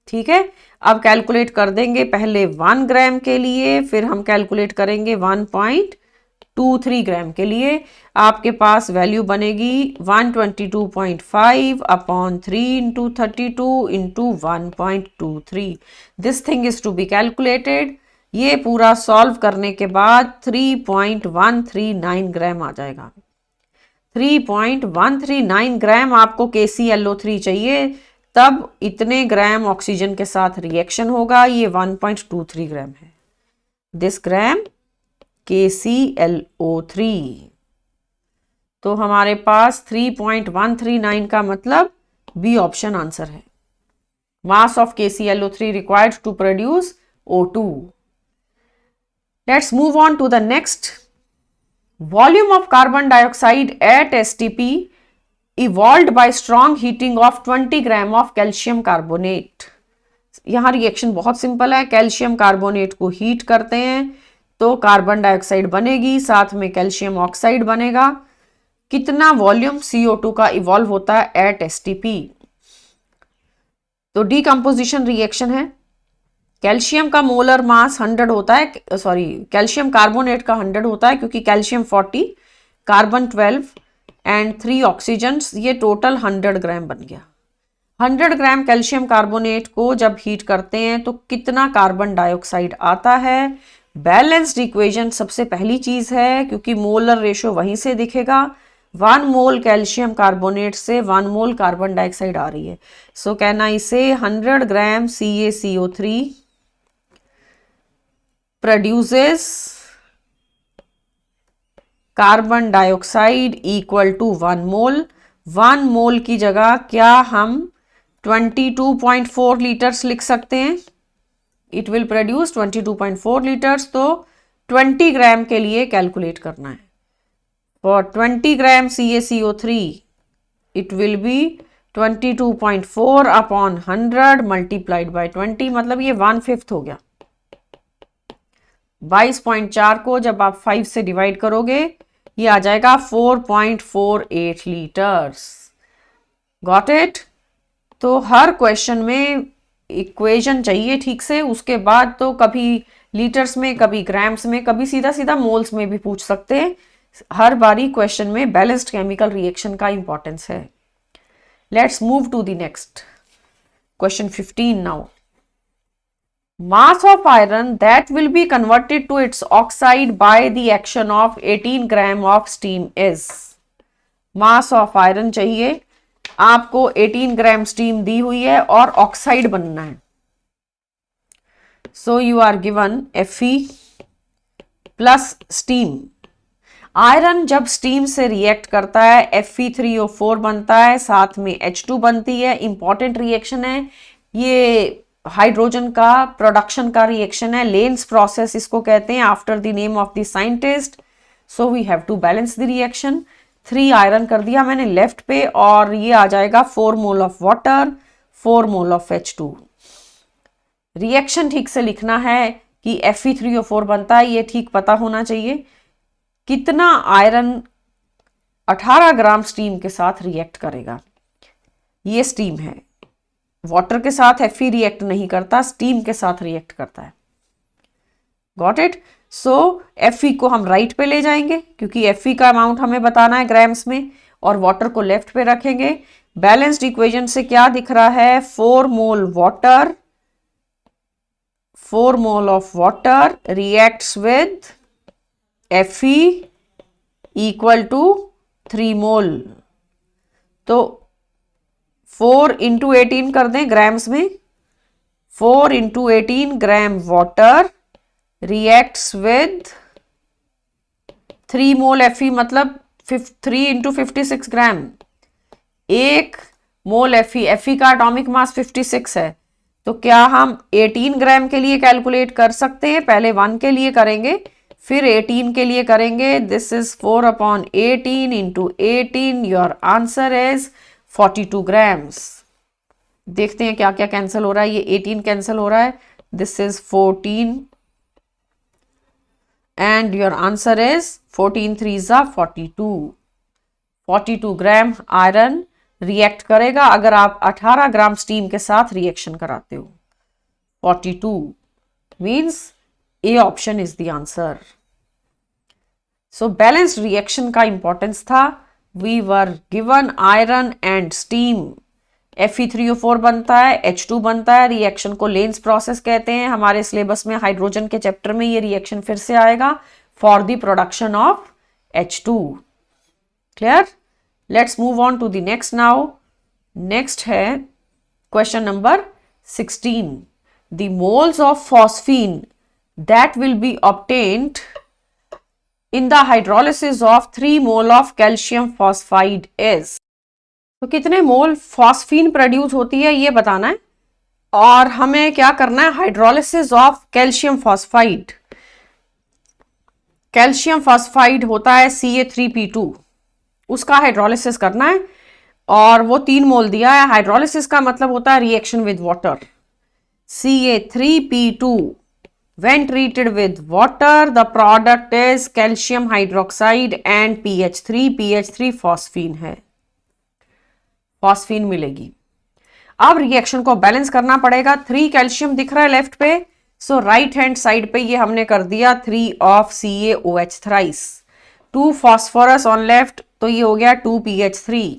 ठीक है, अब कैलकुलेट कर देंगे पहले 1 ग्राम के लिए, फिर हम कैलकुलेट करेंगे 1.23 ग्राम के लिए। आपके पास वैल्यू बनेगी 122.5 upon 3 into 32 into 1.23। This thing is to be calculated. ये पूरा सॉल्व करने के बाद 3.139 ग्राम आ जाएगा। 3.139 ग्राम आपको KClO3 चाहिए, तब इतने ग्राम ऑक्सीजन के साथ रिएक्शन होगा। ये 1.23 ग्राम है, दिस ग्राम KClO3। तो हमारे पास 3.139 का मतलब बी ऑप्शन आंसर है। Mass of KClO3 required to produce O2। Let's move on to the next. Volume of carbon dioxide at STP evolved by strong heating of 20 gram of calcium carbonate. यहां reaction बहुत simple है, calcium carbonate को heat करते हैं तो carbon dioxide बनेगी, साथ में कैल्शियम ऑक्साइड बनेगा। कितना वॉल्यूम CO2 का इवॉल्व होता है एट STP? तो डीकंपोजिशन रिएक्शन है, कैल्शियम का मोलर मास 100 होता है, कैल्शियम कार्बोनेट का 100 होता है, क्योंकि कैल्शियम 40, कार्बन 12 एंड 3 ऑक्सीजन्स, ये टोटल 100 ग्राम बन गया। 100 ग्राम कैल्शियम कार्बोनेट को जब हीट करते हैं तो कितना कार्बन डाइऑक्साइड आता है? बैलेंस्ड इक्वेशन सबसे पहली चीज है, क्योंकि मोलर रेशो वहीं से दिखेगा। 1 मोल कैल्शियम कार्बोनेट से 1 मोल कार्बन डाइऑक्साइड आ रही है। सो कहना इसे 100 gram CaCO3 produces carbon dioxide equal to 1 mole. 1 mole की जगह क्या हम 22.4 लीटर्स लिख सकते हैं? It will produce 22.4 litres. तो 20 ग्राम के लिए कैलकुलेट करना है। For 20 gram CaCO3 it will be 22.4 upon 100 multiplied by 20, मतलब ये 1/5 हो गया। 22.4 को जब आप 5 से डिवाइड करोगे ये आ जाएगा 4.48 लीटर्स। Got it? तो हर क्वेश्चन में इक्वेशन चाहिए ठीक से, उसके बाद तो कभी लीटर्स में, कभी ग्राम्स में, कभी सीधा सीधा मोल्स में भी पूछ सकते हैं। हर बारी क्वेश्चन में बैलेंस्ड केमिकल रिएक्शन का इंपॉर्टेंस है। Let's move to the next question 15 now. Mass of iron that will be converted to its oxide by the action of 18 gram of steam is। Mass of iron चाहिए आपको, 18 ग्राम steam दी हुई है और oxide बनना है। So you are given Fe plus steam. Iron जब steam से react करता है Fe3O4 बनता है, साथ में H2 बनती है। इंपॉर्टेंट रिएक्शन है ये, हाइड्रोजन का प्रोडक्शन का रिएक्शन है। लेंस प्रोसेस इसको कहते हैं, after the name of the scientist. So we have to balance the reaction. 3 iron कर दिया मैंने लेफ्ट पे, और ये आ जाएगा 4 mole of water, 4 mole of H2। Reaction ठीक से लिखना है कि Fe3O4 बनता है, ये ठीक पता होना चाहिए। कितना आयरन 18 ग्राम स्टीम के साथ रिएक्ट करेगा? ये स्टीम है, वाटर के साथ Fe रिएक्ट नहीं करता, स्टीम के साथ रिएक्ट करता है। Got it? सो Fe को हम राइट पे ले जाएंगे क्योंकि Fe का अमाउंट हमें बताना है ग्राम्स में, और वाटर को लेफ्ट पे रखेंगे। बैलेंस्ड इक्वेशन से क्या दिख रहा है? 4 mole water, 4 mole of water reacts with Fe equal to 3 mole. तो 4 इंटू 18 कर दें ग्राम्स में। 4 into 18 gram water reacts with 3 mole Fe, मतलब 3 इंटू 56 ग्राम। 1 मोल Fe का एटॉमिक मास 56 है, तो क्या हम 18 ग्राम के लिए कैलकुलेट कर सकते हैं? पहले 1 के लिए करेंगे, फिर 18 के लिए करेंगे। This is 4/18 into 18, your answer is 42 grams. देखते हैं क्या क्या कैंसिल हो रहा है। ये 18 कैंसिल हो रहा है, this is 14 and your answer is 14 3 42। 42 gram iron react करेगा अगर आप 18 ग्राम स्टीम के साथ रिएक्शन कराते हो। 42 means A option is the answer. So balanced reaction का इंपॉर्टेंस था। We were given iron and steam, Fe3O4 बनता है, H2 बनता है। रिएक्शन को लेंस प्रोसेस कहते हैं। हमारे सिलेबस में हाइड्रोजन के चैप्टर में ये रिएक्शन फिर से आएगा for the production of H2। Clear? Let's move on to the next now. Next है question number 16। The moles of phosphine that will be obtained in the hydrolysis of 3 mole of calcium phosphide is। तो कितने मोल phosphine produce होती है ये बताना है, और हमें क्या करना है? Hydrolysis of calcium phosphide. Calcium phosphide होता है Ca3P2, उसका हाइड्रोलिसिस करना है, और वो 3 मोल दिया है। हाइड्रोलिसिस का मतलब होता है reaction with water. Ca3P2 when treated with water, the product is calcium hydroxide and PH3। PH3 phosphine है, फॉस्फीन मिलेगी। अब रिएक्शन को बैलेंस करना पड़ेगा। 3 कैल्शियम दिख रहा है लेफ्ट पे, सो राइट हैंड साइड पे ये हमने कर दिया 3 of CaOH thrice. 2 phosphorus on left, तो ये हो गया 2 PH3।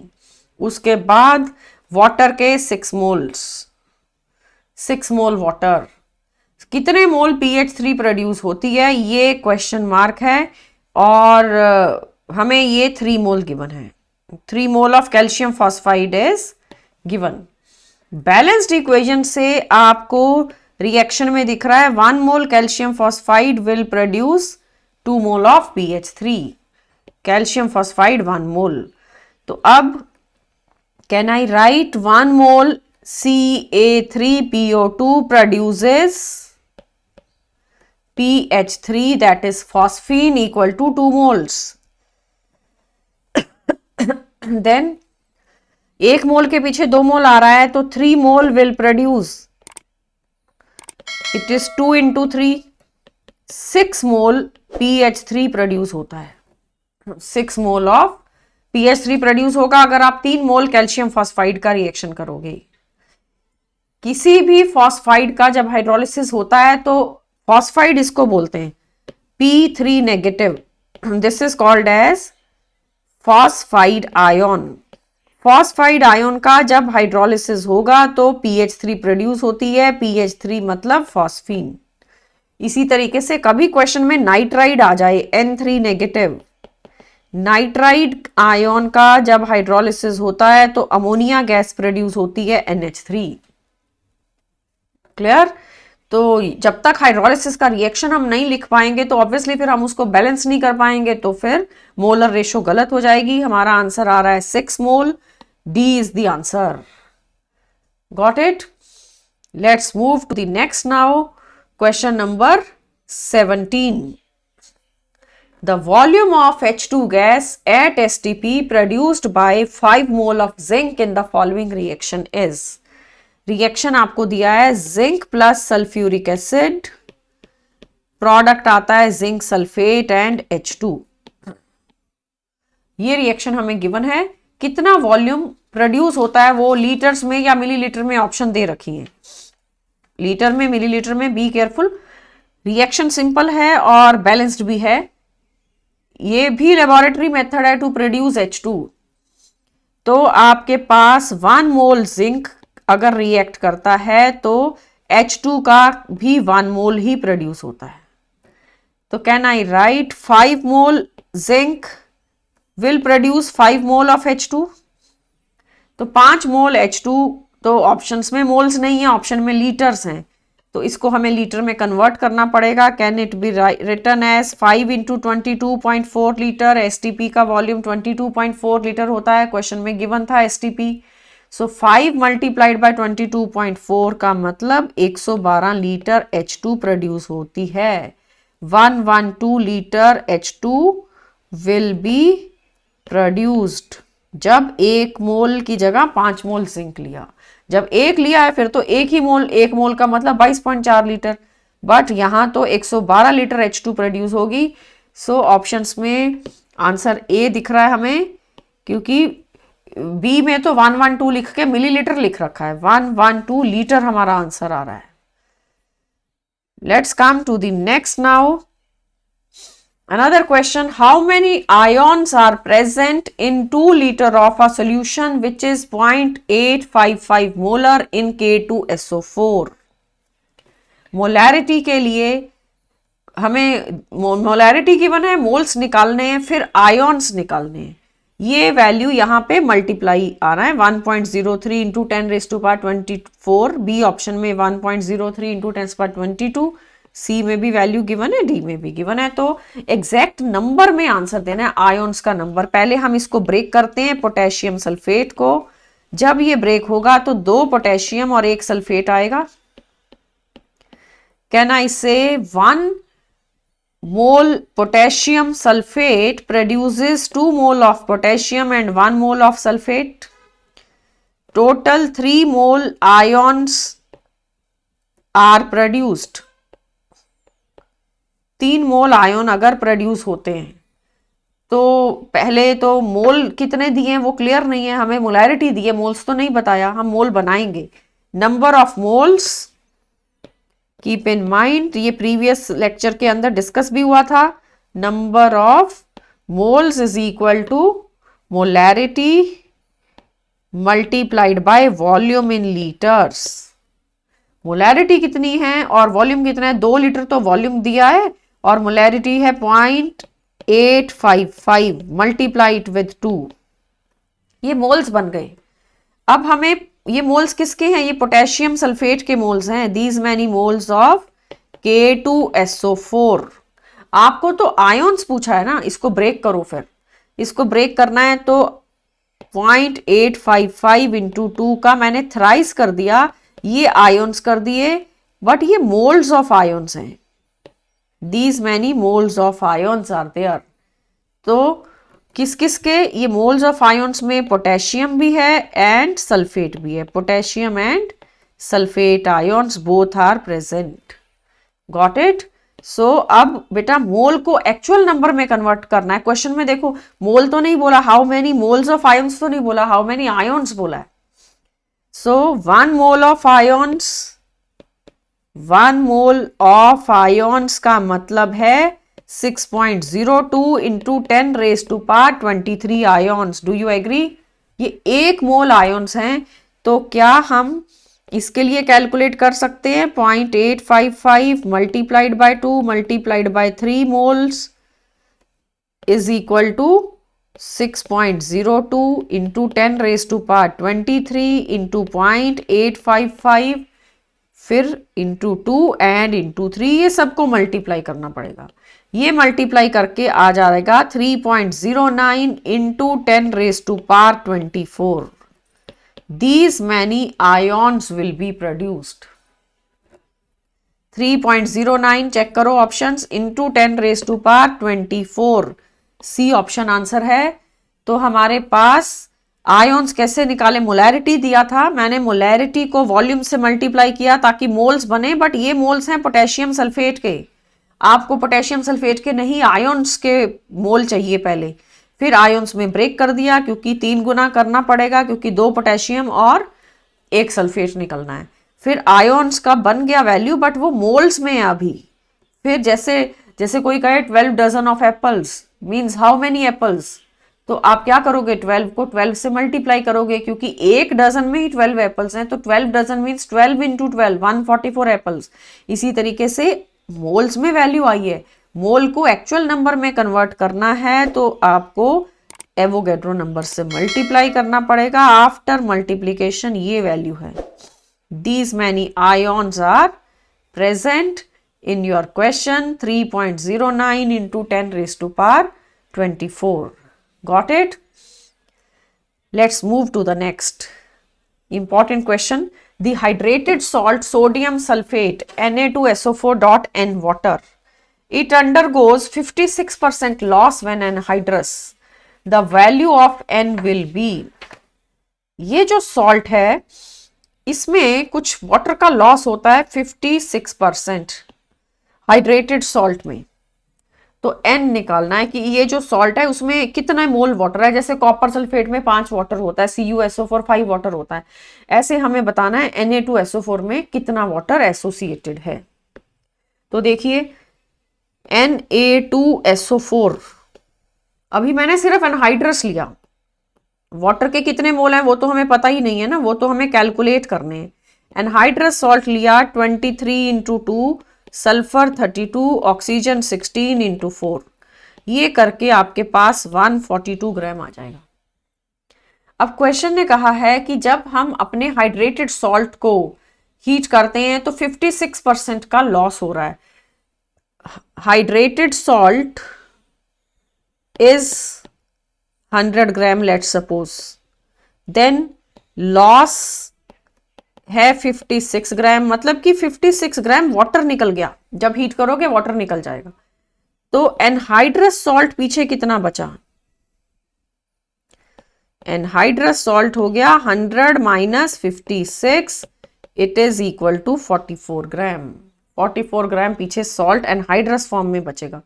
उसके बाद वाटर के 6 मोल्स, 6 मोल वाटर। कितने मोल PH3 प्रोड्यूस होती है ये क्वेश्चन मार्क है, और हमें ये 3 मोल गिवन है। 3 mole of calcium phosphide is given. Balanced equation से आपको रिएक्शन में दिख रहा है 1 mole calcium phosphide will produce 2 mole of PH3। Calcium phosphide 1 mole. तो अब can I write 1 mole Ca3PO2 produces PH3 that is phosphine equal to 2 moles। Then 1 mole के पीछे 2 मोल आ रहा है, तो 3 mole will produce, it is 2 into 3, 6 mole PH3 produce होता है। 6 मोल ऑफ PH3 प्रोड्यूस होगा अगर आप 3 मोल कैल्शियम फॉस्फाइड का रिएक्शन करोगे। किसी भी फॉस्फाइड का जब हाइड्रोलिसिस होता है तो फॉस्फाइड इसको बोलते हैं P3 negative. This is called as phosphide ion. Phosphide ion का जब हाइड्रोलिसिस होगा तो PH3 प्रोड्यूस होती है। PH3 मतलब फॉस्फीन। इसी तरीके से कभी क्वेश्चन में नाइट्राइड आ जाए N3 नेगेटिव, नाइट्राइड आयन का जब हाइड्रोलिसिस होता है तो अमोनिया गैस प्रोड्यूस होती है NH3। क्लियर? तो जब तक हाइड्रोलिसिस का रिएक्शन हम नहीं लिख पाएंगे तो ऑब्वियसली फिर हम उसको बैलेंस नहीं कर पाएंगे, तो फिर मोलर रेशो गलत हो जाएगी। हमारा आंसर आ रहा है 6 mole. D is the answer. Got it? Let's move to the next now. Question number 17। The volume of H2 gas at STP produced by 5 mole of zinc in the following reaction is। Reaction आपको दिया है zinc plus sulphuric acid, product आता है zinc sulphate and H2। ये reaction हमें given है, कितना volume produce होता है वो लीटर्स में या मिलीलीटर में ऑप्शन दे रखी है, लीटर में मिलीलीटर में, बी केयरफुल। रिएक्शन सिंपल है और बैलेंस्ड भी है, ये भी लेबोरेटरी मेथड है टू प्रोड्यूस H2। तो आपके पास 1 मोल जिंक अगर रिएक्ट करता है तो H2 का भी 1 मोल ही प्रोड्यूस होता है। तो can I right 5 mole zinc will produce 5 mole of H2। तो 5 मोल H2, तो ऑप्शंस में मोल्स नहीं है, ऑप्शन में लीटर्स हैं, तो इसको हमें लीटर में कन्वर्ट करना पड़ेगा। Can it be written as 5 into 22.4 litre. STP का वॉल्यूम 22.4 लीटर होता है, क्वेश्चन में गिवन था एसटीपी। सो 5 मल्टीप्लाइड बाय 22.4 का मतलब 112 लीटर H2 प्रोड्यूस होती है। 112 litre H2 will be produced जब 1 मोल की जगह 5 मोल जिंक लिया। जब 1 लिया है फिर तो 1 मोल का मतलब 22.4 लीटर, बट यहां तो 112 लीटर H2 प्रोड्यूस होगी। सो ऑप्शंस में आंसर ए दिख रहा है हमें, क्योंकि बी में तो 112 लिख के मिलीलीटर लिख रखा है, 112 लीटर हमारा आंसर आ रहा है। Let's come to the next now. Another question, how many ions are present in 2 liter of a solution which is 0.855 molar in K2SO4? Molarity के लिए हमें मोलैरिटी गिवन है, मोल्स निकालने हैं, फिर आयन्स निकालने हैं। ये वैल्यू यहाँ पे मल्टीप्लाई आ रहा है 1.03 इंटू 10⁻²4, बी ऑप्शन में 1.03 इंटू 10⁻²2, सी में भी वैल्यू गिवन है, डी में भी गिवन है। तो एग्जैक्ट नंबर में आंसर देना है, आयन्स का नंबर। पहले हम इसको ब्रेक करते हैं पोटेशियम सल्फेट को। जब ये ब्रेक होगा तो 2 पोटेशियम और 1 सल्फेट आएगा। Can I say 1 mole potassium sulphate produces 2 mole of potassium and 1 mole of sulphate. Total 3 mole ions are produced. 3 mole ion अगर प्रोड्यूस होते हैं तो पहले तो मोल कितने दिए हैं वो क्लियर नहीं है, हमें मोलैरिटी दी है, मोल्स तो नहीं बताया, हम मोल बनाएंगे। Number of moles keep in mind, ये प्रीवियस लेक्चर के अंदर डिस्कस भी हुआ था। Number of moles is equal to molarity multiplied by volume in litres. Molarity कितनी है और वॉल्यूम कितना है, 2 लीटर तो वॉल्यूम दिया है और मोलैरिटी है 0.855 मल्टीप्लाइड विथ 2, ये मोल्स बन गए। अब हमें ये मोल्स किसके हैं, ये पोटेशियम सल्फेट के मोल्स हैं। These many moles of K2SO4। आपको तो आयन्स पूछा है ना, इसको ब्रेक करो, फिर इसको ब्रेक करना है तो 0.855 इंटू 2 का मैंने थ्राइस कर दिया, ये आयन्स कर दिए, बट ये मोल्स ऑफ आयन्स हैं। These many moles of ions are there। तो किस किस के ये मोल्स ऑफ आयन्स में पोटेशियम भी है एंड सल्फेट भी है। Potassium and sulphate ions both are present. Got it. So अब बेटा मोल को एक्चुअल नंबर में कन्वर्ट करना है। क्वेश्चन में देखो मोल तो नहीं बोला, how many moles of ions तो नहीं बोला, हाउ मेनी आयन्स बोला है। So 1 mole of ions, 1 mole of ions का मतलब है 6.02 इंटू 10⁻23 आयन्स। Do you agree? ये 1 मोल आयन्स हैं, तो क्या हम इसके लिए कैलकुलेट कर सकते हैं 0.855 multiplied by 2 multiplied by 3 moles is equal to 6.02 into 10⁻23 into 0.855 फिर इंटू 2 एंड इंटू 3, ये सबको मल्टीप्लाई करना पड़ेगा। ये मल्टीप्लाई करके आ जाएगा 3.09 into 10⁻24। These many ions will be produced। 3.09 check करो options, into 10⁻24, C option answer है। तो हमारे पास आयॉन्स कैसे निकाले, मोलैरिटी दिया था, मैंने मोलैरिटी को वॉल्यूम से मल्टीप्लाई किया ताकि मोल्स बने, बट ये मोल्स हैं पोटेशियम सल्फेट के, आपको पोटेशियम सल्फेट के नहीं आयॉन्स के मोल चाहिए पहले। फिर आयॉन्स में ब्रेक कर दिया क्योंकि 3 गुना करना पड़ेगा, क्योंकि 2 पोटेशियम और 1 सल्फेट निकलना है। फिर आयॉन्स का बन गया वैल्यू, बट वो मोल्स में है अभी। फिर जैसे जैसे कोई कहे 12 dozen of apples means how many apples, तो आप क्या करोगे, 12 को 12 से मल्टीप्लाई करोगे, क्योंकि एक डजन में ही 12 एप्पल्स हैं, तो 12 डजन मीन्स 12 इंटू 12 144 एप्पल्स। इसी तरीके से मोल्स में वैल्यू आई है, मोल को एक्चुअल नंबर में कन्वर्ट करना है तो आपको एवोगैड्रो नंबर से मल्टीप्लाई करना पड़ेगा। आफ्टर मल्टीप्लीकेशन ये वैल्यू है। These many ions are present in your question 3.09 into 10 raised to power 24. Got it? Let's move to the next important question. The hydrated salt sodium sulfate Na2SO4 dot N water. It undergoes 56% loss when anhydrous. The value of N will be. ये जो salt है इसमें कुछ water का loss होता है 56%। Hydrated salt में, तो N निकालना है कि ये जो सॉल्ट है उसमें कितना मोल वाटर है। जैसे कॉपर सल्फेट में 5 वाटर होता है, CuSO4 5 वाटर होता है, ऐसे हमें बताना है Na2SO4 में कितना वाटर एसोसिएटेड है। तो देखिए Na2SO4, अभी मैंने सिर्फ एनहाइड्रस लिया, वाटर के कितने मोल हैं वो तो हमें पता ही नहीं है ना, वो तो हमें कैलकुलेट करने हैं। एनहाइड्रस सॉल्ट लिया 23 इंटू 2, सल्फर 32, ऑक्सीजन 16 इंटू 4, ये करके आपके पास 142 ग्राम आ जाएगा। अब क्वेश्चन ने कहा है कि जब हम अपने हाइड्रेटेड सॉल्ट को हीट करते हैं तो 56% का लॉस हो रहा है। Hydrated salt is 100 gram let's suppose, then loss है 56 ग्राम, मतलब कि 56 ग्राम वाटर निकल गया, जब हीट करोगे वाटर निकल जाएगा। तो एनहाइड्रस सॉल्ट पीछे कितना बचा, एनहाइड्रस सॉल्ट हो गया 100 minus 56, it is equal to 44 gram. 44 gram पीछे सॉल्ट एनहाइड्रस फॉर्म में बचेगा।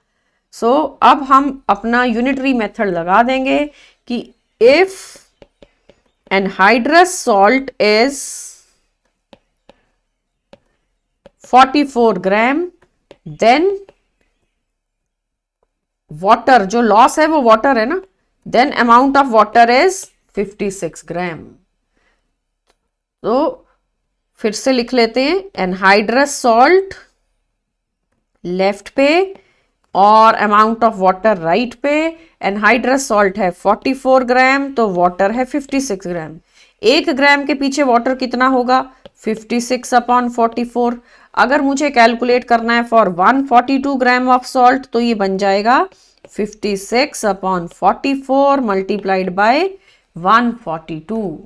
सो अब हम अपना यूनिटरी मेथड लगा देंगे कि if anhydrous salt is 44 gram, then water, जो लॉस है वो वाटर है ना, then amount of water is 56 gram. तो फिर से लिख लेते हैं, एनहाइड्रस सॉल्ट लेफ्ट पे और अमाउंट ऑफ वाटर राइट पे। एनहाइड्रस सॉल्ट है 44 ग्राम तो वाटर है 56 ग्राम। 1 ग्राम के पीछे वाटर कितना होगा, 56 अपॉन 44। अगर मुझे कैलकुलेट करना है फॉर 142 ग्राम ऑफ सॉल्ट तो ये बन जाएगा 56 अपॉन 44 मल्टीप्लाइड बाय 142।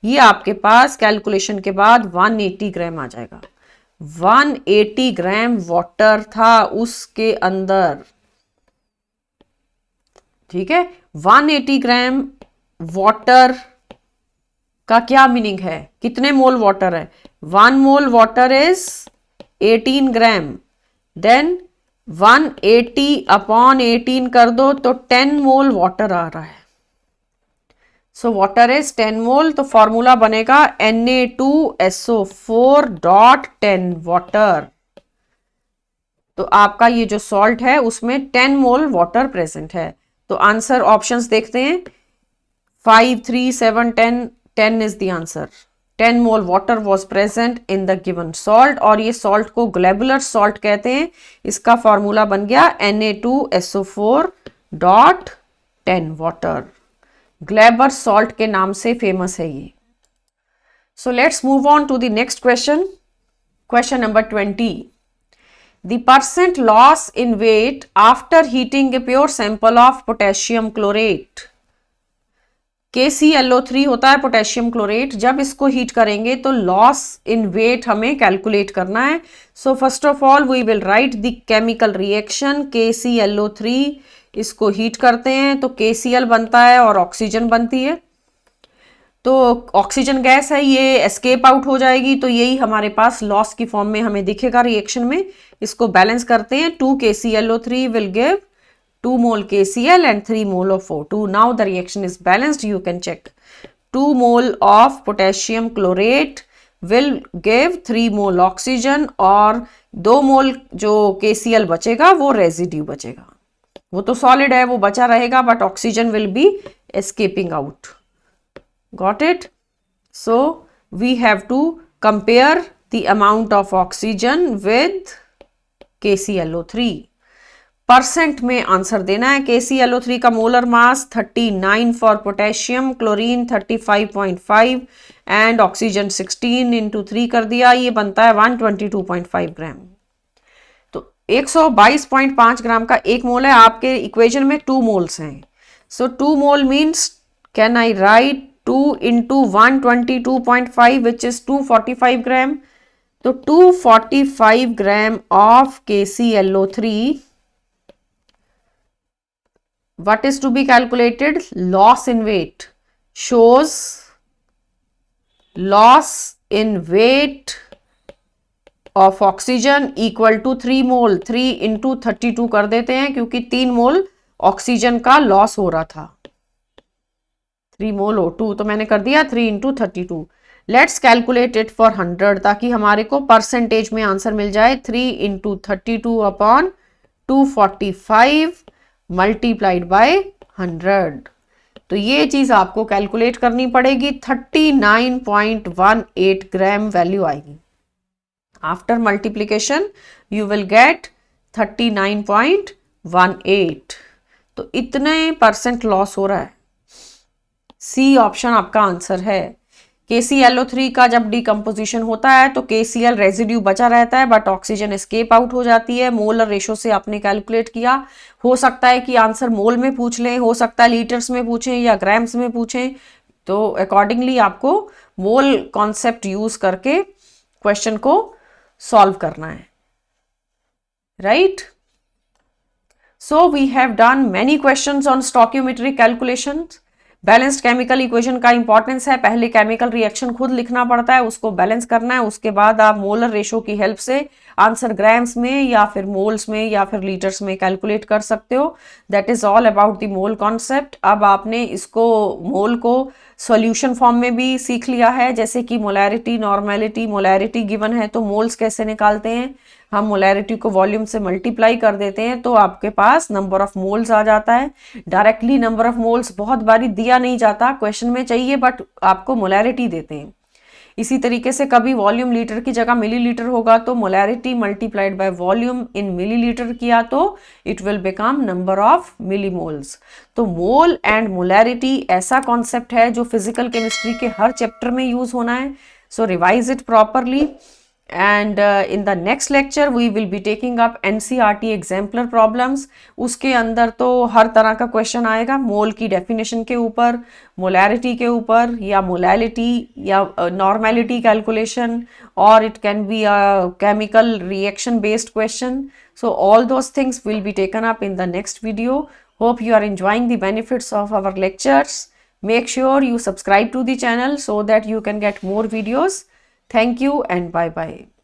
ये आपके पास कैलकुलेशन के बाद 180 ग्राम आ जाएगा। 180 ग्राम वाटर था उसके अंदर, ठीक है। 180 ग्राम वाटर का क्या मीनिंग है, कितने मोल वाटर है, 1 mole water is 18 gram, then 180 upon 18 कर दो तो 10 मोल वाटर आ रहा है। सो वाटर इज 10 मोल, तो फॉर्मूला बनेगा Na2SO4 डॉट 10 वाटर। तो आपका ये जो सॉल्ट है उसमें 10 मोल वाटर प्रेजेंट है। तो आंसर ऑप्शंस देखते हैं, 5, 3, 7, 10, 10 is the answer. 10 mole water was present in the given salt, और ये सॉल्ट को ग्लोबुलर सॉल्ट कहते हैं। इसका फॉर्मूला बन गया Na2SO4 डॉट 10 वाटर। ग्लेबर सॉल्ट के नाम से फेमस है ये। So let's move on to the next question, question number 20। The percent loss in weight after heating a pure sample of potassium chlorate. KClO3 होता है पोटेशियम क्लोरेट, जब इसको heat करेंगे तो लॉस इन वेट हमें calculate करना है। So first of all we will write the chemical reaction KClO3, इसको हीट करते हैं तो KCl बनता है और ऑक्सीजन बनती है। तो ऑक्सीजन गैस है, ये एस्केप आउट हो जाएगी, तो यही हमारे पास लॉस की फॉर्म में हमें दिखेगा रिएक्शन में। इसको बैलेंस करते हैं, 2 KClO3 will give 2 mole KCl and 3 mole of O2. Now the reaction is balanced. You can check. 2 mole of potassium chlorate will give 3 mole oxygen और 2 mole जो KCl बचेगा वो रेजिड्यू बचेगा। वो तो सॉलिड है, वो बचा रहेगा, but oxygen will be escaping out. Got it? So we have to compare the amount of oxygen with KClO3. Percent में आंसर देना है। KClO3 का molar mass 39 for potassium, chlorine 35.5 and oxygen 16 into 3 कर दिया, ये बनता है 122.5 ग्राम। तो 122.5 ग्राम का एक मोल है, आपके इक्वेशन में 2 मोल्स हैं। So 2 mole means can I write 2 into 122.5 which is 245 gram. तो 245 gram of KClO3, what is to be calculated? Loss in weight shows loss in weight of oxygen equal to 3 mole, 3 into 32 कर देते हैं क्योंकि 3 मोल oxygen का loss हो रहा था, 3 mole O2, तो मैंने कर दिया 3 into 32। Let's calculate it for 100 ताकि हमारे को परसेंटेज में आंसर मिल जाए। 3 into 32 अपॉन 245 मल्टीप्लाइड बाय 100। तो ये चीज आपको कैलकुलेट करनी पड़ेगी, 39.18 ग्राम वैल्यू आएगी। After multiplication you will gate 39.18। तो इतने परसेंट लॉस हो रहा है। सी ऑप्शन आपका आंसर है। KClO3 का जब डिकम्पोजिशन होता है तो KCl रेजिड्यू बचा रहता है, बट ऑक्सीजन एस्केप आउट हो जाती है। मोलर रेशो से आपने कैलकुलेट किया, हो सकता है कि आंसर मोल में पूछ लें, हो सकता है लीटर्स में पूछें या ग्राम्स में पूछें, तो अकॉर्डिंगली आपको मोल कॉन्सेप्ट यूज करके क्वेश्चन को सॉल्व करना है, right? So we have done many questions on stoichiometric calculations. Balanced chemical equation का इंपॉर्टेंस है, पहले केमिकल रिएक्शन खुद लिखना पड़ता है, उसको बैलेंस करना है, उसके बाद आप मोलर रेशो की हेल्प से आंसर ग्राम्स में या फिर मोल्स में या फिर लीटर्स में कैलकुलेट कर सकते हो। That is all about the mole concept. अब आपने इसको मोल को सॉल्यूशन फॉर्म में भी सीख लिया है, जैसे कि मोलैरिटी, नॉर्मेलिटी। मोलैरिटी गिवन है तो मोल्स कैसे निकालते हैं, हम मोलैरिटी को वॉल्यूम से मल्टीप्लाई कर देते हैं तो आपके पास नंबर ऑफ मोल्स आ जाता है। डायरेक्टली नंबर ऑफ मोल्स बहुत बारी दिया नहीं जाता, क्वेश्चन में चाहिए बट आपको मोलैरिटी देते हैं। इसी तरीके से कभी वॉल्यूम लीटर की जगह मिलीलीटर होगा तो molarity multiplied by volume in millilitre किया तो it will become number of millimoles. तो मोल एंड मोलैरिटी ऐसा कॉन्सेप्ट है जो फिजिकल केमिस्ट्री के हर चैप्टर में यूज होना है। So revise it properly and in the next lecture we will be taking up NCERT exemplar problems। उसके अंदर तो हर तरह का क्वेश्चन आएगा, मोल की डेफिनेशन के ऊपर, मोलैरिटी के ऊपर, या मोलैलिटी या नॉर्मेलिटी कैलकुलेशन, और it can be a chemical reaction based question. So all those things will be taken up in the next video. Hope you are enjoying the benefits of our lectures. Make sure you subscribe to the channel so that you can get more videos. Thank you and bye bye.